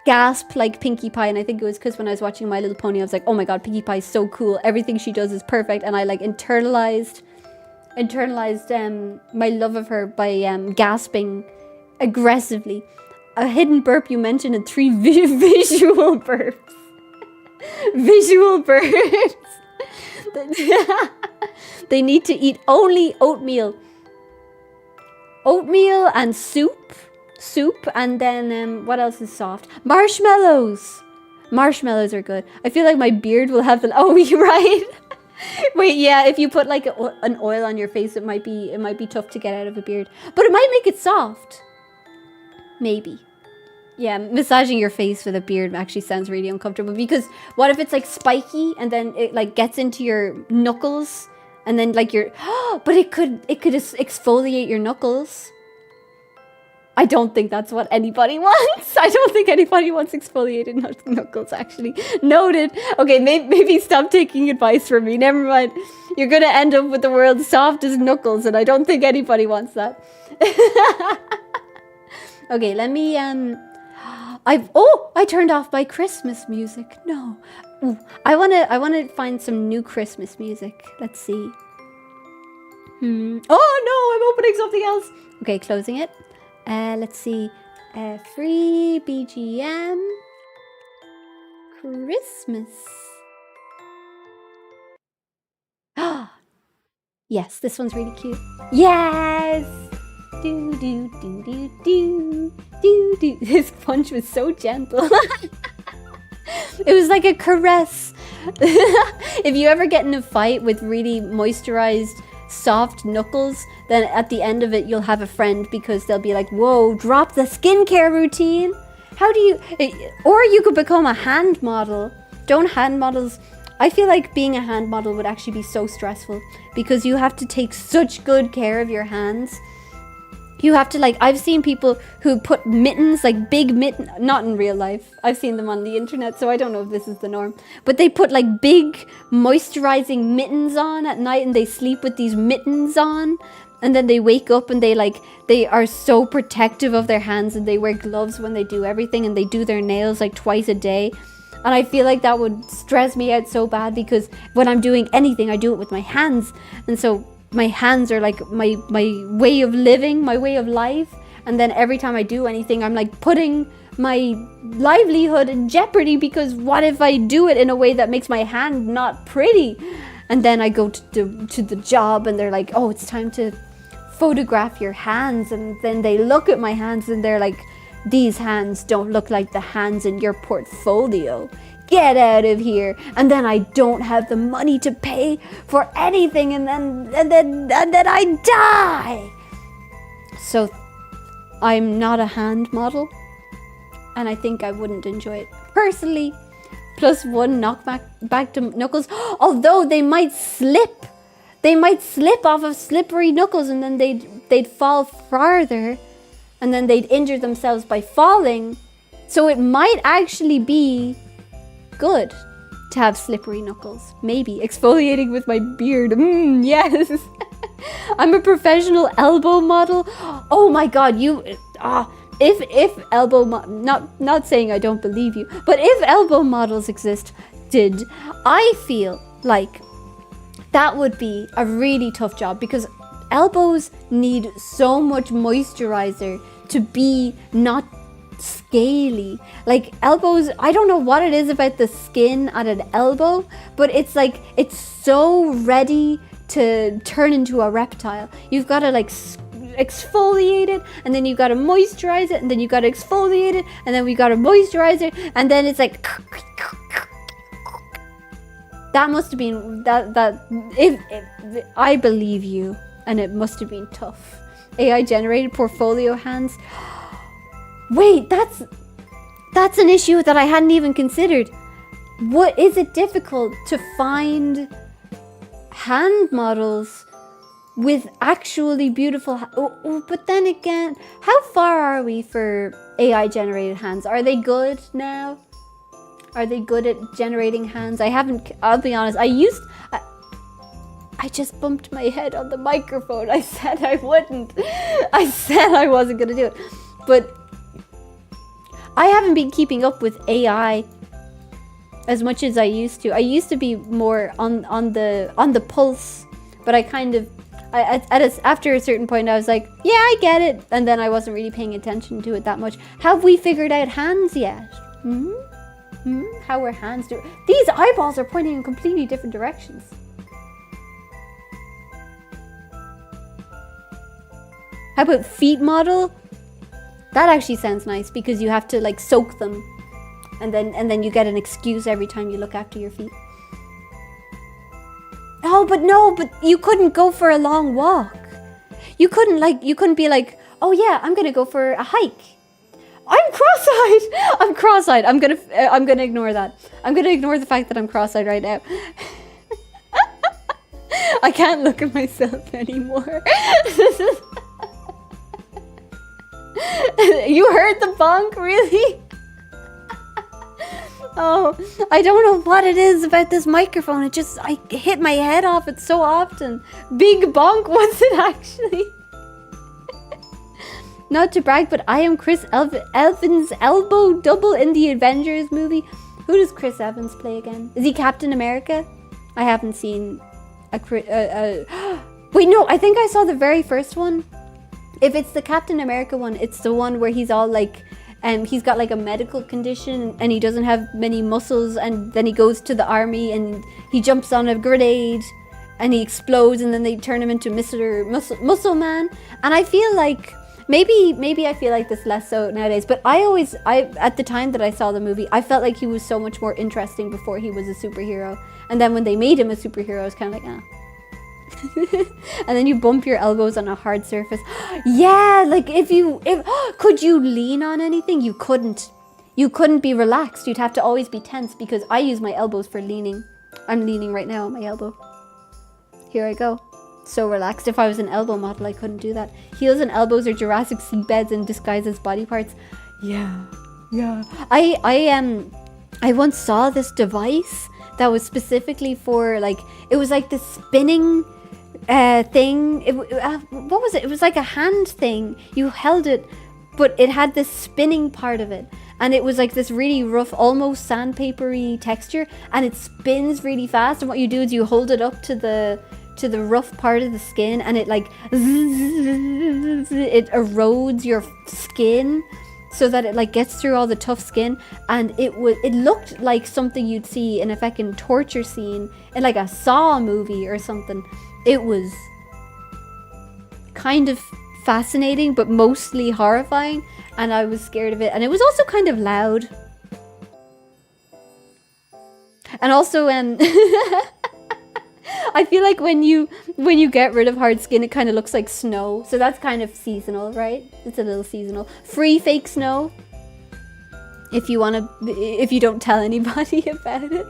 gasp like Pinkie Pie, and I think it was because when I was watching My Little Pony, I was like, oh my god, Pinkie Pie is so cool. Everything she does is perfect, and I like internalized my love of her by gasping aggressively. A hidden burp you mentioned, and 3 visual burps. Visual burps. They need to eat only oatmeal. Oatmeal and soup, and then what else is soft? Marshmallows. Marshmallows are good. I feel like my beard will have the. Oh, you're right. Wait, yeah. If you put like an oil on your face, it might be tough to get out of a beard, but it might make it soft. Maybe. Yeah, massaging your face with a beard actually sounds really uncomfortable, because what if it's like spiky and then it like gets into your knuckles and then like your but it could exfoliate your knuckles. I don't think that's what anybody wants. I don't think anybody wants exfoliated knuckles, actually. Noted. Okay, maybe stop taking advice from me. Never mind. You're going to end up with the world's softest knuckles, and I don't think anybody wants that. Okay, let me, I turned off my Christmas music. No. Ooh, I wanna find some new Christmas music. Let's see. Oh no, I'm opening something else. Okay, closing it. Let's see. Free BGM. Christmas. Ah, yes, this one's really cute. Yes. Do do do do do do do. This punch was so gentle. It was like a caress. If you ever get in a fight with really moisturized, soft knuckles, then at the end of it you'll have a friend, because they'll be like, whoa, drop the skincare routine. How do you, or you could become a hand model. Don't hand models, I feel like being a hand model would actually be so stressful, because you have to take such good care of your hands. You have to, like, I've seen people who put mittens, like big mittens, not in real life. I've seen them on the internet, so I don't know if this is the norm. But they put like big moisturizing mittens on at night, and they sleep with these mittens on. And then they wake up and they are so protective of their hands, and they wear gloves when they do everything, and they do their nails like twice a day. And I feel like that would stress me out so bad, because when I'm doing anything, I do it with my hands. And so my hands are like my way of living, my way of life. And then every time I do anything, I'm like putting my livelihood in jeopardy, because what if I do it in a way that makes my hand not pretty? And then I go to the job, and they're like, oh, it's time to photograph your hands. And then they look at my hands, and they're like, these hands don't look like the hands in your portfolio. get out of here. And then I don't have the money to pay for anything, and then I die. So I'm not a hand model, and I think I wouldn't enjoy it personally. +1 knockback back to knuckles, although they might slip. They might slip off of slippery knuckles, and then they'd fall farther, and then they'd injure themselves by falling. So it might actually be good to have slippery knuckles. Maybe exfoliating with my beard. Yes. I'm a professional elbow model. Oh my god, if elbow not saying I don't believe you, but if elbow models existed, I feel like that would be a really tough job, because elbows need so much moisturizer to be not scaly. Like elbows, I don't know what it is about the skin at an elbow, but it's like it's so ready to turn into a reptile. You've got to like exfoliate it, and then you got to moisturize it, and then you got to exfoliate it, and then we got to moisturize it, and then it's like that must have been that if I believe you, and it must have been tough. AI generated portfolio hands. Wait, that's an issue that I hadn't even considered. What is it difficult to find hand models with actually beautiful but then again, how far are we for AI generated hands? Are they good now? Are they good at generating hands? I'll be honest, I just bumped my head on the microphone. I said I wouldn't. I said I wasn't gonna do it. But I haven't been keeping up with AI as much as I used to. I used to be more on the pulse, but I kind of after a certain point I was like, yeah, I get it, and then I wasn't really paying attention to it that much. Have we figured out hands yet? How are hands doing? These eyeballs are pointing in completely different directions. How about feet model? That actually sounds nice, because you have to like soak them, and then you get an excuse every time you look after your feet. Oh, but you couldn't go for a long walk. You couldn't be like, oh yeah, I'm gonna go for a hike. I'm cross-eyed. I'm gonna ignore that. I'm gonna ignore the fact that I'm cross-eyed right now. I can't look at myself anymore. You heard the bonk, really? Oh, I don't know what it is about this microphone. I hit my head off it so often. Big bonk, was it actually? Not to brag, but I am Chris Evans' elbow double in the Avengers movie. Who does Chris Evans play again? Is he Captain America? I haven't seen wait, no, I think I saw the very first one. If it's the Captain America one, it's the one where he's all like, he's got like a medical condition and he doesn't have many muscles, and then he goes to the army and he jumps on a grenade and he explodes, and then they turn him into Mr. Muscle Man. And I feel like maybe I feel like this less so nowadays, but I at the time that I saw the movie, I felt like he was so much more interesting before he was a superhero. And then when they made him a superhero, I was kind of like, and then you bump your elbows on a hard surface. Yeah, like if could you lean on anything? You couldn't be relaxed. You'd have to always be tense, because I use my elbows for leaning. I'm leaning right now on my elbow. Here I go. So relaxed. If I was an elbow model, I couldn't do that. Heels and elbows are Jurassic seat beds in disguise as body parts. Yeah. I once saw this device that was specifically for like, it was like this spinning thing. What was it? It was like a hand thing. You held it, but it had this spinning part of it, and it was like this really rough, almost sandpapery texture, and it spins really fast. And what you do is you hold it up to the rough part of the skin, and it like it erodes your skin so that it like gets through all the tough skin. And it looked like something you'd see in a fucking torture scene in like a Saw movie or something. It was kind of fascinating, but mostly horrifying, and I was scared of it. And it was also kind of loud. And also, I feel like when you get rid of hard skin, it kind of looks like snow. So that's kind of seasonal, right? It's a little seasonal. Free fake snow. If you don't tell anybody about it.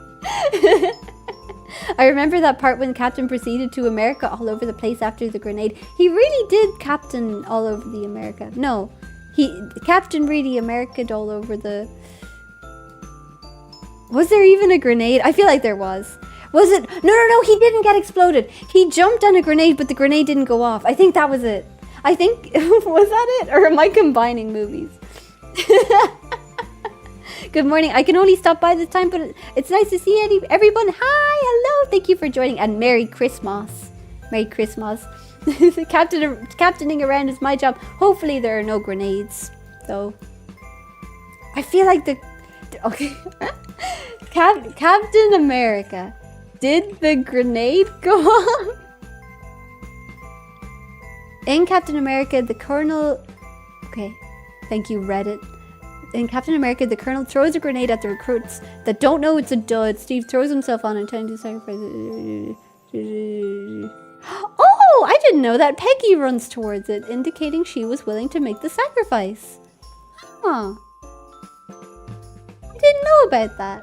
I remember that part when Captain proceeded to America all over the place after the grenade. He really did Captain all over the America. No, Captain really America'd all over the... Was there even a grenade? I feel like there was. Was it? No, he didn't get exploded. He jumped on a grenade, but the grenade didn't go off. I think that was it. I think, was that it? Or am I combining movies? Good morning. I can only stop by this time, but it's nice to see everyone. Hi, hello. Thank you for joining. And Merry Christmas. Merry Christmas. Captaining around is my job. Hopefully there are no grenades, though. I feel like okay. Captain America. Did the grenade go off? In Captain America, the Colonel... Okay. Thank you, Reddit. In Captain America, the Colonel throws a grenade at the recruits that don't know it's a dud. Steve throws himself on, intending to sacrifice... Oh! I didn't know that. Peggy runs towards it, indicating she was willing to make the sacrifice. Huh. I didn't know about that.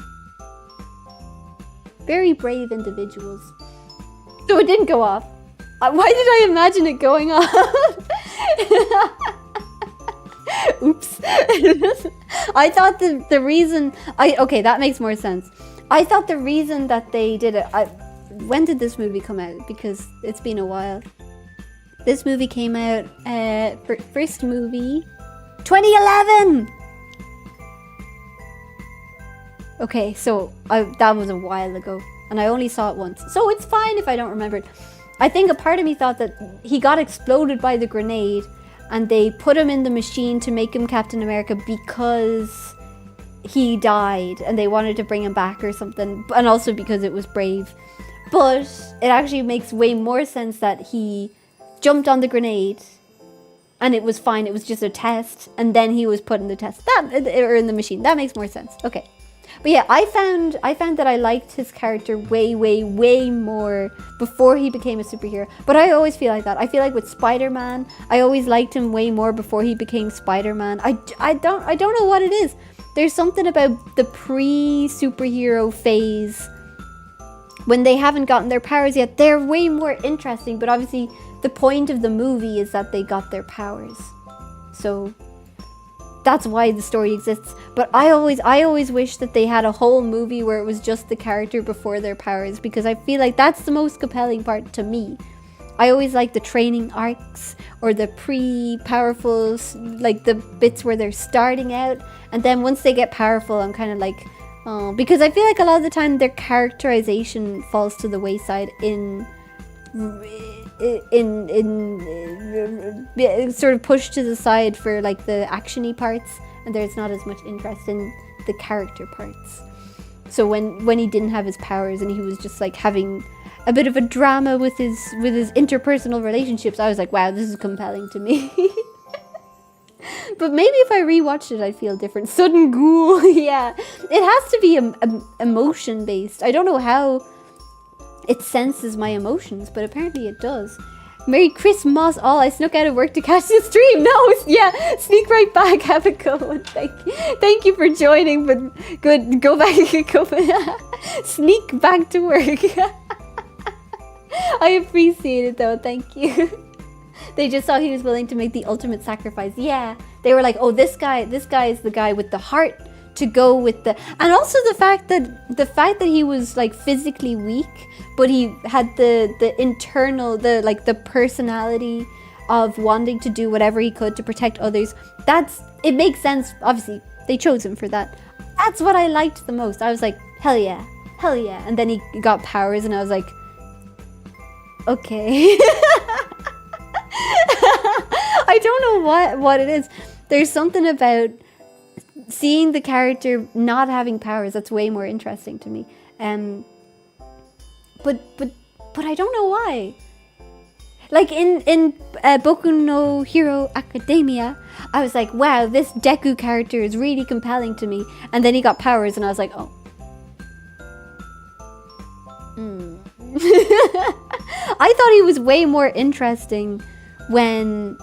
Very brave individuals. So it didn't go off. Why did I imagine it going off? Oops. I thought the reason... Okay, that makes more sense. I thought the reason that they did it... when did this movie come out? Because it's been a while. This movie came out... first movie... 2011! Okay, so that was a while ago. And I only saw it once. So it's fine if I don't remember it. I think a part of me thought that he got exploded by the grenade and they put him in the machine to make him Captain America because he died and they wanted to bring him back or something. And also because it was brave. But it actually makes way more sense that he jumped on the grenade and it was fine. It was just a test. And then he was put in the test. Or in the machine. That makes more sense. Okay. But yeah, I found that I liked his character way, way, way more before he became a superhero. But I always feel like that. I feel like with Spider-Man, I always liked him way more before he became Spider-Man. I don't know what it is. There's something about the pre-superhero phase when they haven't gotten their powers yet. They're way more interesting. But obviously, the point of the movie is that they got their powers. So that's why the story exists. But I always wish that they had a whole movie where it was just the character before their powers, because I feel like that's the most compelling part to me. I always like the training arcs or the pre-powerful, like the bits where they're starting out, and then once they get powerful, I'm kind of like, oh, because I feel like a lot of the time their characterization falls to the wayside in sort of pushed to the side for like the actiony parts, and there's not as much interest in the character parts. So when he didn't have his powers and he was just like having a bit of a drama with his interpersonal relationships, I was like, wow, this is compelling to me. But maybe if I rewatched it, I'd feel different. Sudden ghoul. Yeah, it has to be emotion based. I don't know how it senses my emotions, but apparently it does. Merry Christmas all. I snuck out of work to catch the stream. No, yeah, sneak right back. Have a good one. Thank you for joining, but good. Go back. Sneak back to work. I appreciate it though. Thank you. They just saw he was willing to make the ultimate sacrifice. Yeah, they were like, oh, this guy is the guy with the heart to go with the, and also the fact that he was like physically weak, but he had the internal, the personality of wanting to do whatever he could to protect others. It makes sense. Obviously, they chose him for that. That's what I liked the most. I was like, hell yeah. And then he got powers, and I was like, okay. I don't know what it is. There's something about seeing the character not having powers that's way more interesting to me. But I don't know why. Like in Boku no Hero Academia, I was like, wow, this Deku character is really compelling to me. And then he got powers, and I was like, oh. I thought he was way more interesting when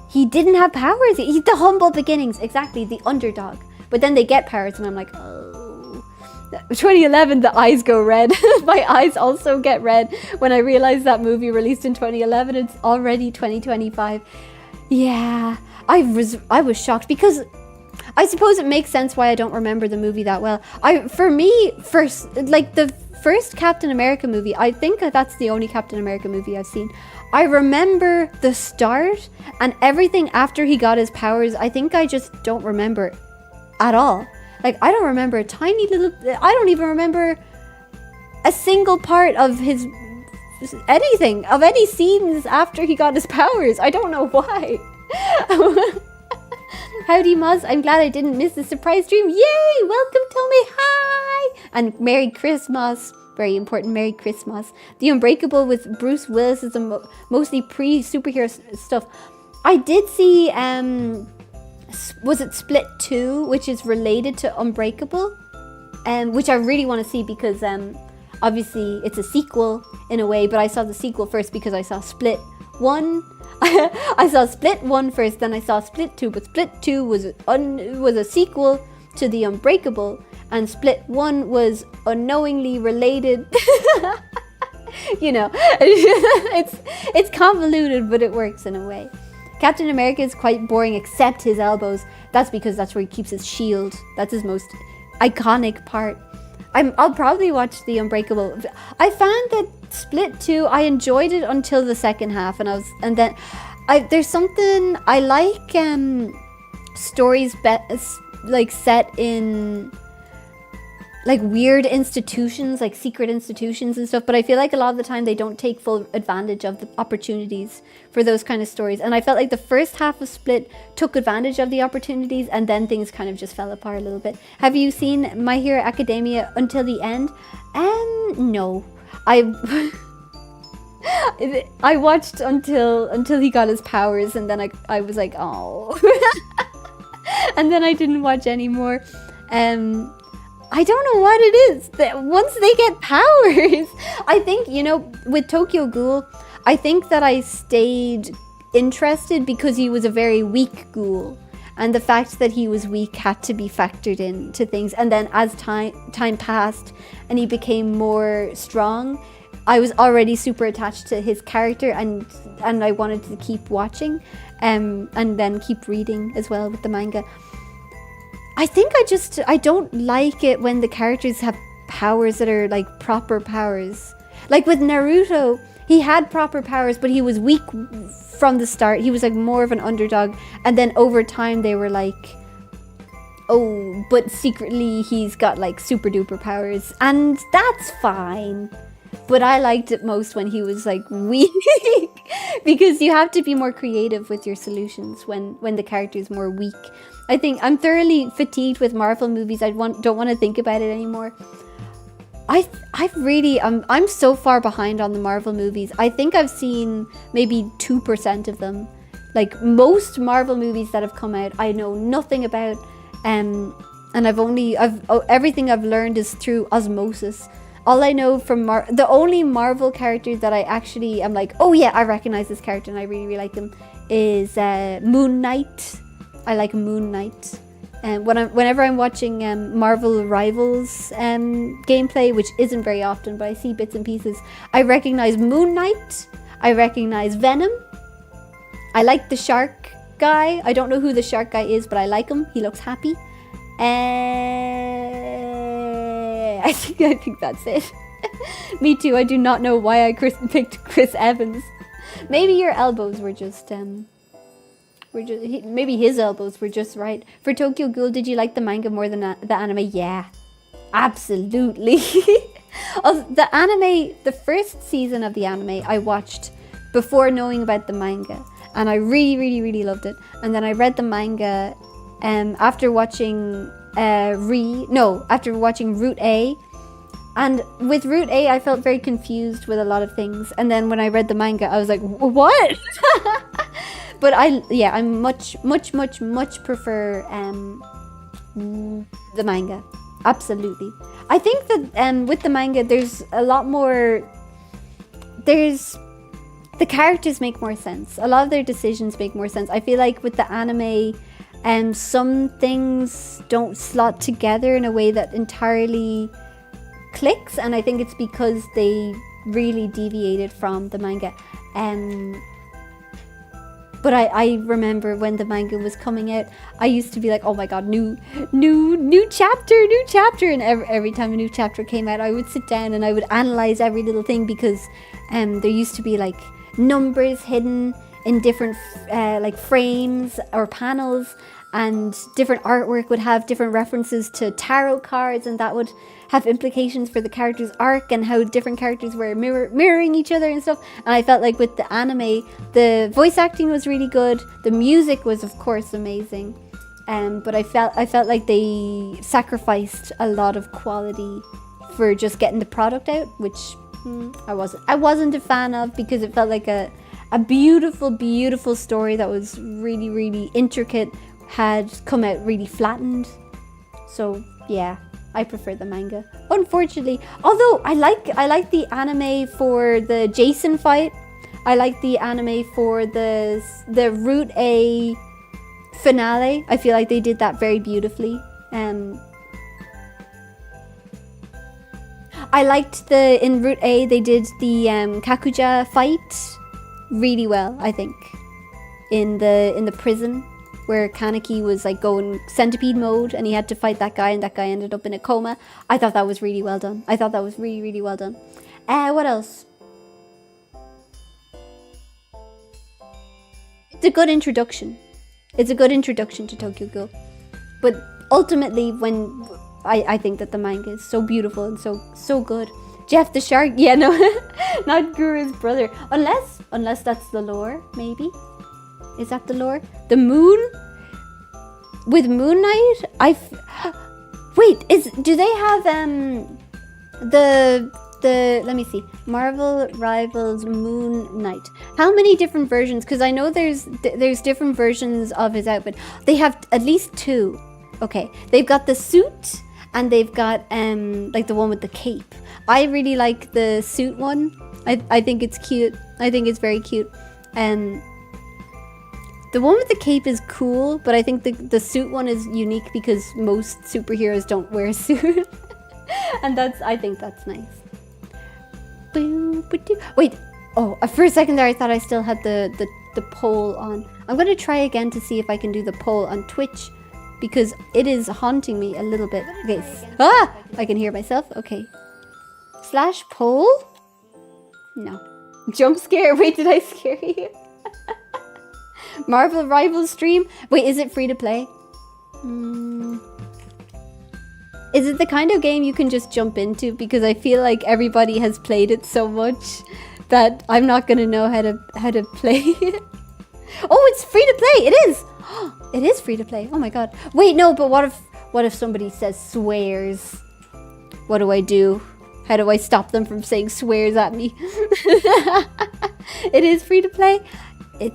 he didn't have powers. He's the humble beginnings, exactly, the underdog. But then they get powers, and I'm like, oh. 2011, the eyes go red. My eyes also get red when I realized that movie released in 2011. It's already 2025. Yeah, I was shocked because I suppose it makes sense why I don't remember the movie that well. For me, the first Captain America movie, I think that's the only Captain America movie I've seen. I remember the start and everything after he got his powers. I think I just don't remember at all. Like, I don't remember a tiny little... I don't even remember a single part of his... anything, of any scenes after he got his powers. I don't know why. Howdy, Muzz. I'm glad I didn't miss the surprise stream. Yay! Welcome, Tommy. Hi! And Merry Christmas. Very important. Merry Christmas. The Unbreakable with Bruce Willis is mostly pre-superhero stuff. I did see... was it Split 2, which is related to Unbreakable, which I really want to see because obviously it's a sequel in a way, but I saw the sequel first because I saw Split 1. I saw Split 1 first, then I saw Split 2, but Split 2 was a sequel to the Unbreakable, and Split 1 was unknowingly related. You know, it's convoluted, but it works in a way. Captain America is quite boring except his elbows. That's because that's where he keeps his shield. That's his most iconic part. I'll probably watch The Unbreakable. I found that Split 2, I enjoyed it until the second half, and then there's something I like stories like set in like weird institutions, like secret institutions and stuff, but I feel like a lot of the time they don't take full advantage of the opportunities for those kind of stories. And I felt like the first half of Split took advantage of the opportunities, and then things kind of just fell apart a little bit. Have you seen My Hero Academia until the end? No. I watched until he got his powers, and then I was like, oh. And then I didn't watch anymore. I don't know what it is that once they get powers, I think, with Tokyo Ghoul, I think that I stayed interested because he was a very weak ghoul, and the fact that he was weak had to be factored into things. And then as time passed and he became more strong, I was already super attached to his character, and I wanted to keep watching, and then keep reading as well with the manga. I think I don't like it when the characters have powers that are like proper powers. Like with Naruto, he had proper powers, but he was weak from the start. He was like more of an underdog, and then over time they were like, oh, but secretly he's got like super duper powers, and that's fine. But I liked it most when he was like weak, because you have to be more creative with your solutions when the character is more weak. I think I'm thoroughly fatigued with Marvel movies. Don't want to think about it anymore. I'm so far behind on the Marvel movies. I think I've seen maybe 2% of them. Like most Marvel movies that have come out, I know nothing about, and everything I've learned is through osmosis. All I know from the only Marvel character that I actually am like, oh yeah, I recognize this character and I really, really like them, is Moon Knight. I like Moon Knight. And whenever I'm watching Marvel Rivals gameplay, which isn't very often, but I see bits and pieces, I recognize Moon Knight. I recognize Venom. I like the shark guy. I don't know who the shark guy is, but I like him. He looks happy. I think that's it. Me too. I do not know why I picked Chris Evans. Maybe your elbows were just maybe his elbows were just right. For Tokyo Ghoul, did you like the manga more than the anime? Yeah, absolutely. The anime, the first season of the anime, I watched before knowing about the manga, and I really, really, really loved it. And then I read the manga after watching after watching Route A. And with Route A, I felt very confused with a lot of things. And then when I read the manga, I was like, what? But I much prefer the manga. Absolutely. I think that with the manga, there's a lot more. The characters make more sense. A lot of their decisions make more sense. I feel like with the anime, some things don't slot together in a way that entirely clicks, and I think it's because they really deviated from the manga. But I remember when the manga was coming out, I used to be like, oh my god, new chapter, and every time a new chapter came out, I would sit down and I would analyze every little thing, because there used to be like numbers hidden in different like frames or panels, and different artwork would have different references to tarot cards, and that would have implications for the character's arc and how different characters were mirroring each other and stuff. And I felt like with the anime, the voice acting was really good, the music was of course amazing, but I felt like they sacrificed a lot of quality for just getting the product out, which I wasn't a fan of, because it felt like a beautiful story that was really, really intricate had come out really flattened. So yeah, I prefer the manga, unfortunately. Although I like the anime for the Jason fight. I like the anime for the Route A finale. I feel like they did that very beautifully. I liked in Route A they did the Kakuja fight really well, I think. In the prison, where Kaneki was like going centipede mode and he had to fight that guy, and that guy ended up in a coma. I thought that was really well done. I thought that was really, really well done. What else? It's a good introduction. It's a good introduction to Tokyo Ghoul. But ultimately, when I think that the manga is so beautiful and so good. Jeff the Shark, yeah, no, not Guru's brother. Unless that's the lore, maybe. Is that the lore? The moon? With Moon Knight? Wait, do they have the let me see. Marvel Rivals Moon Knight. How many different versions? Because I know there's different versions of his outfit. They have at least 2. Okay. They've got the suit and they've got like the one with the cape. I really like the suit one. I think it's cute. I think it's very cute. The one with the cape is cool, but I think the suit one is unique because most superheroes don't wear a suit. And I think that's nice. Wait, for a second there I thought I still had the poll on. I'm going to try again to see if I can do the poll on Twitch, because it is haunting me a little bit. Okay, I can hear myself. Okay. /poll? No. Jump scare? Wait, did I scare you? Marvel Rivals stream? Wait, is it free to play? Is it the kind of game you can just jump into? Because I feel like everybody has played it so much that I'm not gonna know how to play it. Oh, it's free to play! It is! It is free to play. Oh my god. Wait, no, but what if somebody says swears? What do I do? How do I stop them from saying swears at me? It is free to play? It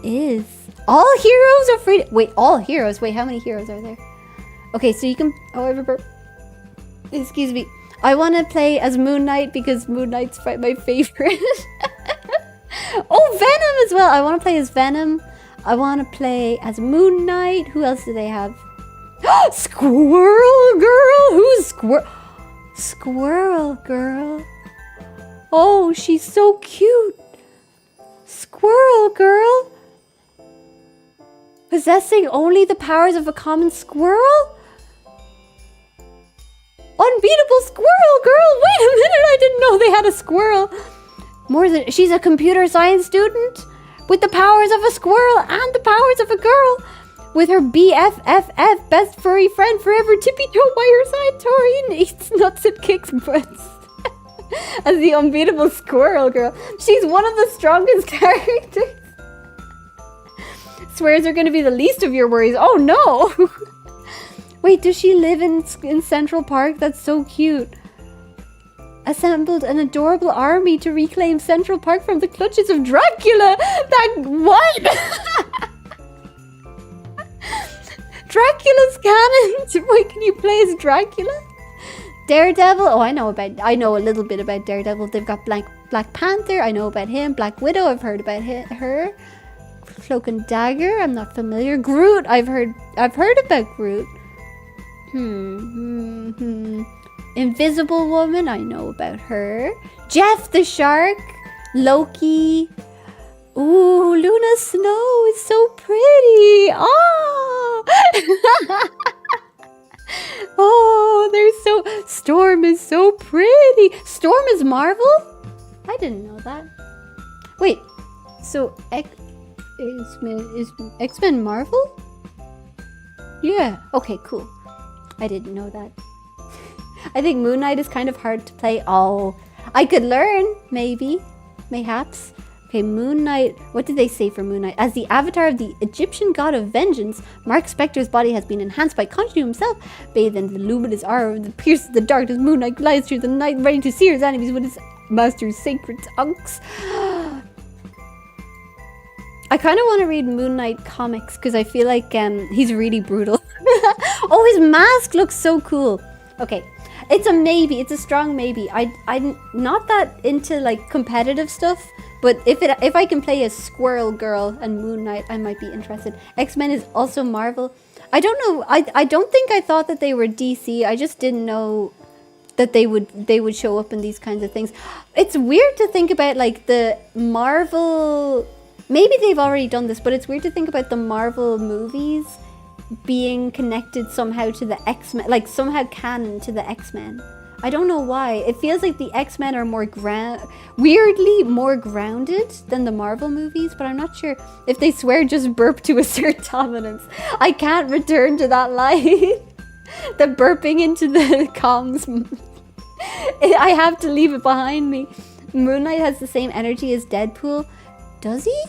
is. All heroes are free to... Wait, all heroes? Wait, how many heroes are there? Okay, so you can... Oh, I remember... Excuse me. I want to play as Moon Knight because Moon Knight's my favorite. Oh, Venom as well. I want to play as Venom. I want to play as Moon Knight. Who else do they have? Squirrel Girl? Who's Squirrel Girl? Oh, she's so cute. Squirrel Girl? Possessing only the powers of a common squirrel? Unbeatable Squirrel Girl! Wait a minute, I didn't know they had a squirrel. She's a computer science student with the powers of a squirrel and the powers of a girl. With her BFFF, best furry friend forever, tippy toe by her side, Taurine eats nuts and kicks butts. As the unbeatable Squirrel Girl. She's one of the strongest characters. Swears are going to be the least of your worries. Oh no! Wait, does she live in Central Park? That's so cute. Assembled an adorable army to reclaim Central Park from the clutches of Dracula. What? Dracula's canon. Wait, can you play as Dracula? Daredevil. Oh, I know a little bit about Daredevil. They've got Black Panther. I know about him. Black Widow. I've heard about her. Cloak and Dagger. I'm not familiar. Groot. I've heard about Groot. Invisible Woman. I know about her. Jeff the Shark. Loki. Ooh, Luna Snow is so pretty. Oh. Oh, Storm is so pretty. Storm is Marvel? I didn't know that. Wait, so is X-Men Marvel? Yeah. Okay, cool. I didn't know that. I think Moon Knight is kind of hard to play. Oh, I could learn, maybe. Mayhaps. Okay, Moon Knight. What did they say for Moon Knight? As the avatar of the Egyptian god of vengeance, Mark Spector's body has been enhanced by Khonshu himself. Bathed in the luminous aura that pierces the darkness, Moon Knight glides through the night, ready to sear his enemies with his master's sacred tongues. I kind of want to read Moon Knight comics because I feel like he's really brutal. Oh, his mask looks so cool. Okay, it's a maybe. It's a strong maybe. I'm not that into like competitive stuff. But if I can play as Squirrel Girl and Moon Knight, I might be interested. X-Men is also Marvel. I don't know. I don't think I thought that they were DC. I just didn't know that they would show up in these kinds of things. It's weird to think about like the Marvel. Maybe they've already done this, but it's weird to think about the Marvel movies being connected somehow to the X-Men, like somehow canon to the X-Men. I don't know why. It feels like the X-Men are weirdly more grounded than the Marvel movies, but I'm not sure if they swear just burp to assert dominance. I can't return to that line. The burping into the comms. I have to leave it behind me. Moon Knight has the same energy as Deadpool. Does he?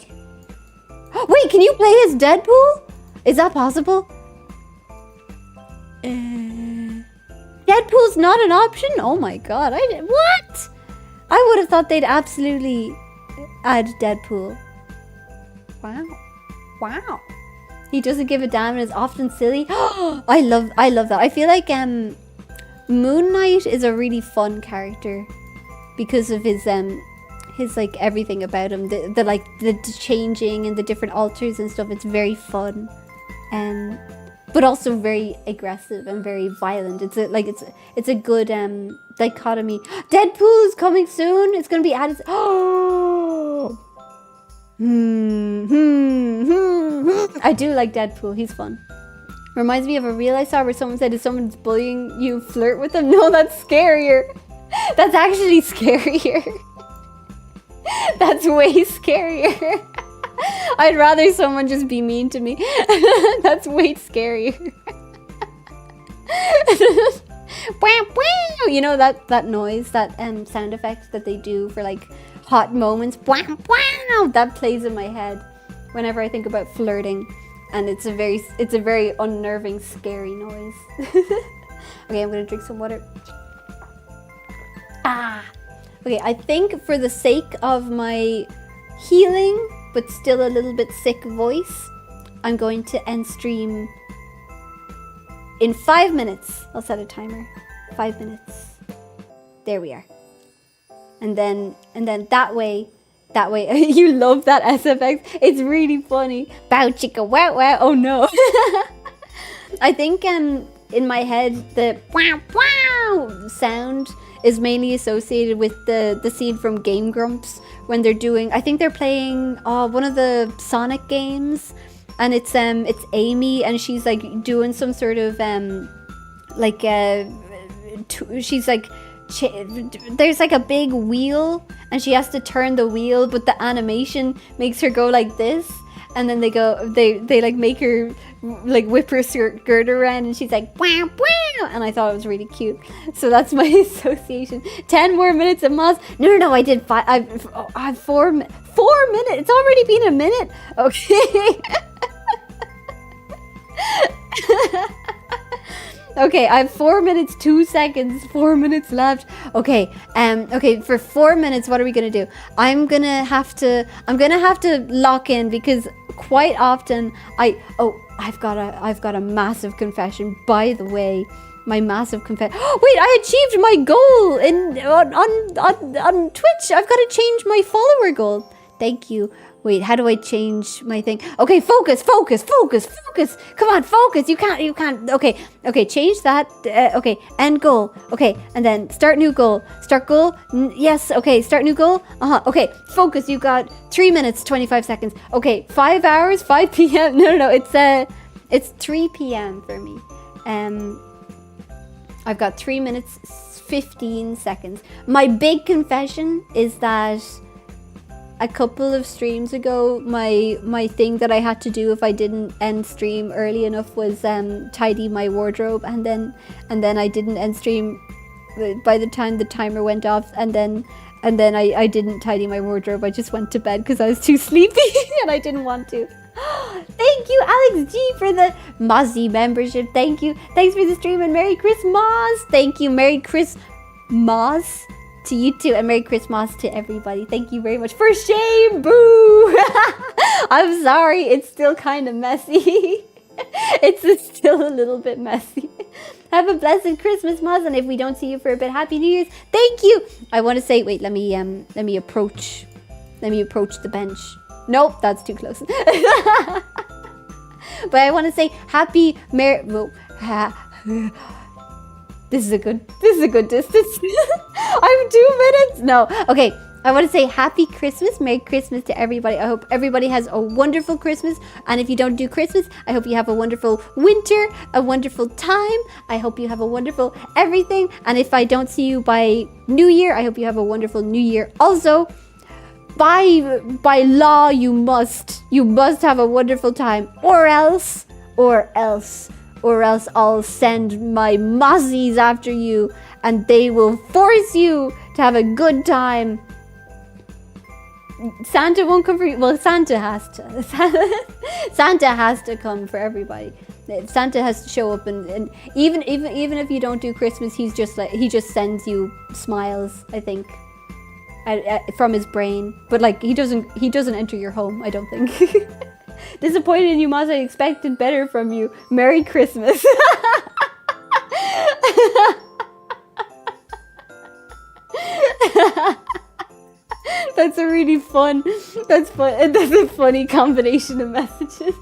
Wait, can you play as Deadpool? Is that possible? Deadpool's not an option? Oh my god, what? I would have thought they'd absolutely add Deadpool. Wow. He doesn't give a damn and is often silly. I love that. I feel like Moon Knight is a really fun character because of his like everything about him. The changing and the different alters and stuff. It's very fun. But also very aggressive and very violent. It's a good dichotomy. Deadpool is coming soon. It's gonna be added. Oh, I do like Deadpool. He's fun. Reminds me of a reel I saw where someone said, "If someone's bullying you, flirt with them." No, that's scarier. That's actually scarier. That's way scarier. I'd rather someone just be mean to me. That's way scarier. You know that noise, that sound effect that they do for like hot moments. That plays in my head whenever I think about flirting, and it's a very unnerving, scary noise. Okay, I'm gonna drink some water. Okay, I think for the sake of my healing but still a little bit sick voice, I'm going to end stream in 5 minutes. I'll set a timer. 5 minutes. There we are. And then that way, you love that SFX. It's really funny. Bow chicka wow wow. Oh no. I think in my head the wow wow sound is mainly associated with the scene from Game Grumps when they're doing, I think they're playing one of the Sonic games, and it's Amy, and she's like doing some sort of she's like there's like a big wheel and she has to turn the wheel, but the animation makes her go like this, and then they like make her like whip her skirt around, and she's like wow wow, and I thought it was really cute. So that's my association. 10 more minutes of Moss. No, I did 5. I've 4 minutes. It's already been a minute. Okay. Okay, I have 4 minutes, 2 seconds, 4 minutes left. Okay, okay, for 4 minutes, what are we gonna do? I'm gonna have to lock in because quite often I've got a massive confession, by the way. My massive confession. Wait, I achieved my goal on Twitch. I've got to change my follower goal. Thank you. Wait, how do I change my thing? Okay, focus. Come on, focus. You can't. Okay, change that. Okay, end goal. Okay, and then start new goal. Start goal. Yes, okay, start new goal. Okay, focus. You got 3 minutes, 25 seconds. Okay, 5 hours, 5 p.m. No, it's 3 p.m. for me. I've got 3 minutes, 15 seconds. My big confession is that a couple of streams ago, my thing that I had to do if I didn't end stream early enough was tidy my wardrobe, and then I didn't end stream by the time the timer went off, and then I didn't tidy my wardrobe. I just went to bed because I was too sleepy and I didn't want to. Thank you, Alex G, for the Mozzie membership. Thank you. Thanks for the stream, and Merry Christmas. Thank you. Merry Christmas to you too, and Merry Christmas to everybody. Thank you very much. For shame, boo. I'm sorry. It's still kind of messy. It's still a little bit messy. Have a blessed Christmas, Moz, and if we don't see you for a bit, Happy New Year's. Thank you. I want to say, wait, let me approach the bench. Nope, that's too close. But I want to say happy this is a good distance. I'm 2 minutes. No. Okay. I want to say happy Christmas. Merry Christmas to everybody. I hope everybody has a wonderful Christmas. And if you don't do Christmas, I hope you have a wonderful winter, a wonderful time. I hope you have a wonderful everything. And if I don't see you by New Year, I hope you have a wonderful New Year also. By law, you must have a wonderful time, or else I'll send my mozzies after you, and they will force you to have a good time. Santa won't come for you. Well, Santa has to. Santa has to come for everybody. Santa has to show up, and even if you don't do Christmas, he just sends you smiles, I think. From his brain, but like he doesn't enter your home, I don't think. Disappointed in you, Maz. I expected better from you. Merry Christmas. That's a really fun. That's a funny combination of messages.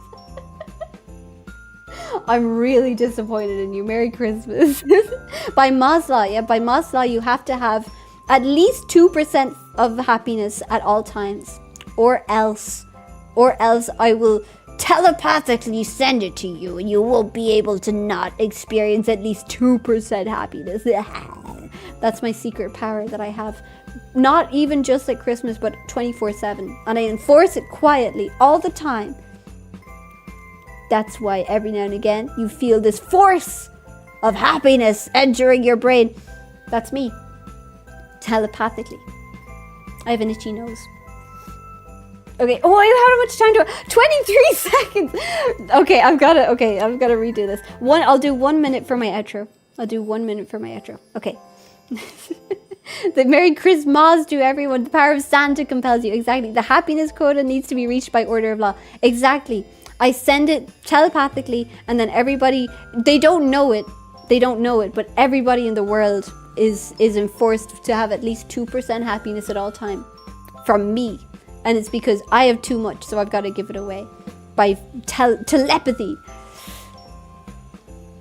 I'm really disappointed in you. Merry Christmas. By Masla, yeah, by Masla, you have to have at least 2% of happiness at all times, or else I will telepathically send it to you, and you won't be able to not experience at least 2% happiness. That's my secret power that I have, not even just at Christmas, but 24/7, and I enforce it quietly all the time. That's why every now and again you feel this force of happiness entering your brain. That's me. Telepathically. I have an itchy nose. Okay. Oh, how much time do I? 23 seconds. Okay, I've got to redo this. I'll do 1 minute for my outro. Okay. The Merry Christmas to everyone. The power of Santa compels you. Exactly. The happiness quota needs to be reached by order of law. Exactly. I send it telepathically, and then everybody, they don't know it, but everybody in the world is enforced to have at least 2% happiness at all time from me. And it's because I have too much, so I've got to give it away by telepathy.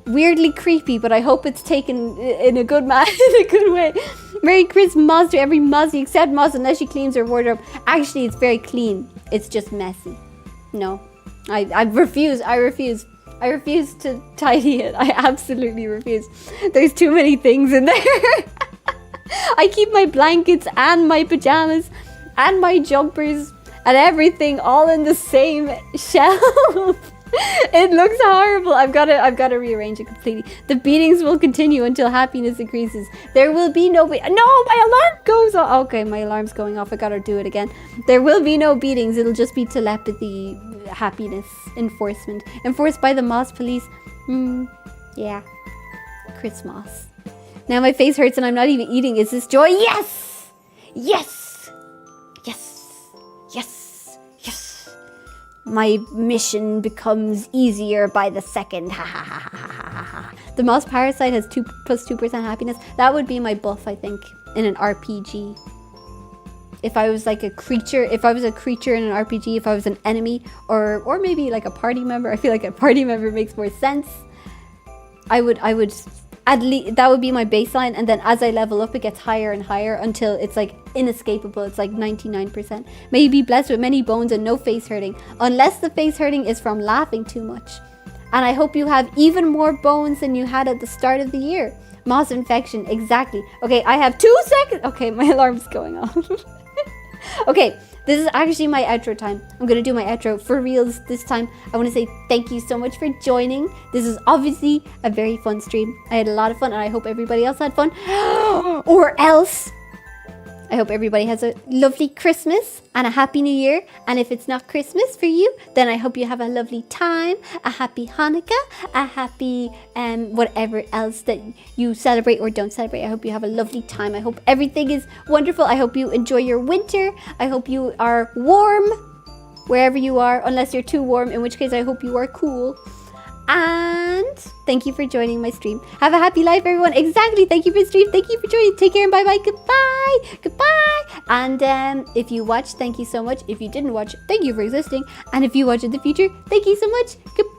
Weirdly creepy, but I hope it's taken in a good way. Merry Christmas to every Mozzie except Moz, unless she cleans her wardrobe. Actually, it's very clean. It's just messy. No, I refuse. I refuse to tidy it. I absolutely refuse. There's too many things in there. I keep my blankets and my pajamas and my jumpers and everything all in the same shelf. It looks horrible. I've got to rearrange it completely. The beatings will continue until happiness increases. There will be no my alarm goes off. Okay, my alarm's going off. I gotta do it again. There will be no beatings. It'll just be telepathy, happiness, enforcement. Enforced by the Moss police. Yeah. Christmoss. Now my face hurts and I'm not even eating. Is this joy? Yes! Yes! Yes! Yes! Yes! My mission becomes easier by the second. Ha ha ha ha ha ha. The moss parasite has 2 plus 2% happiness. That would be my buff, I think, in an RPG. If I was like a creature, if I was a creature in an RPG, if I was an enemy, or maybe like a party member. I feel like a party member makes more sense. I would at least, that would be my baseline, and then as I level up it gets higher and higher until it's like inescapable. It's like 99%. May you be blessed with many bones and no face hurting, unless the face hurting is from laughing too much. And I hope you have even more bones than you had at the start of the year. Moss infection, exactly. Okay, I have 2 seconds. Okay, my alarm's going off. Okay, this is actually my outro time. I'm going to do my outro for reals this time. I want to say thank you so much for joining. This is obviously a very fun stream. I had a lot of fun and I hope everybody else had fun. Or else, I hope everybody has a lovely Christmas and a happy New Year. And if it's not Christmas for you, then I hope you have a lovely time, a happy Hanukkah, a happy whatever else that you celebrate or don't celebrate. I hope you have a lovely time. I hope everything is wonderful. I hope you enjoy your winter. I hope you are warm wherever you are, unless you're too warm, in which case I hope you are cool. And thank you for joining my stream. Have a happy life, everyone. Exactly. Thank you for the stream. Thank you for joining. Take care and bye-bye. Goodbye. Goodbye. And if you watched, thank you so much. If you didn't watch, thank you for existing. And if you watch in the future, thank you so much. Goodbye.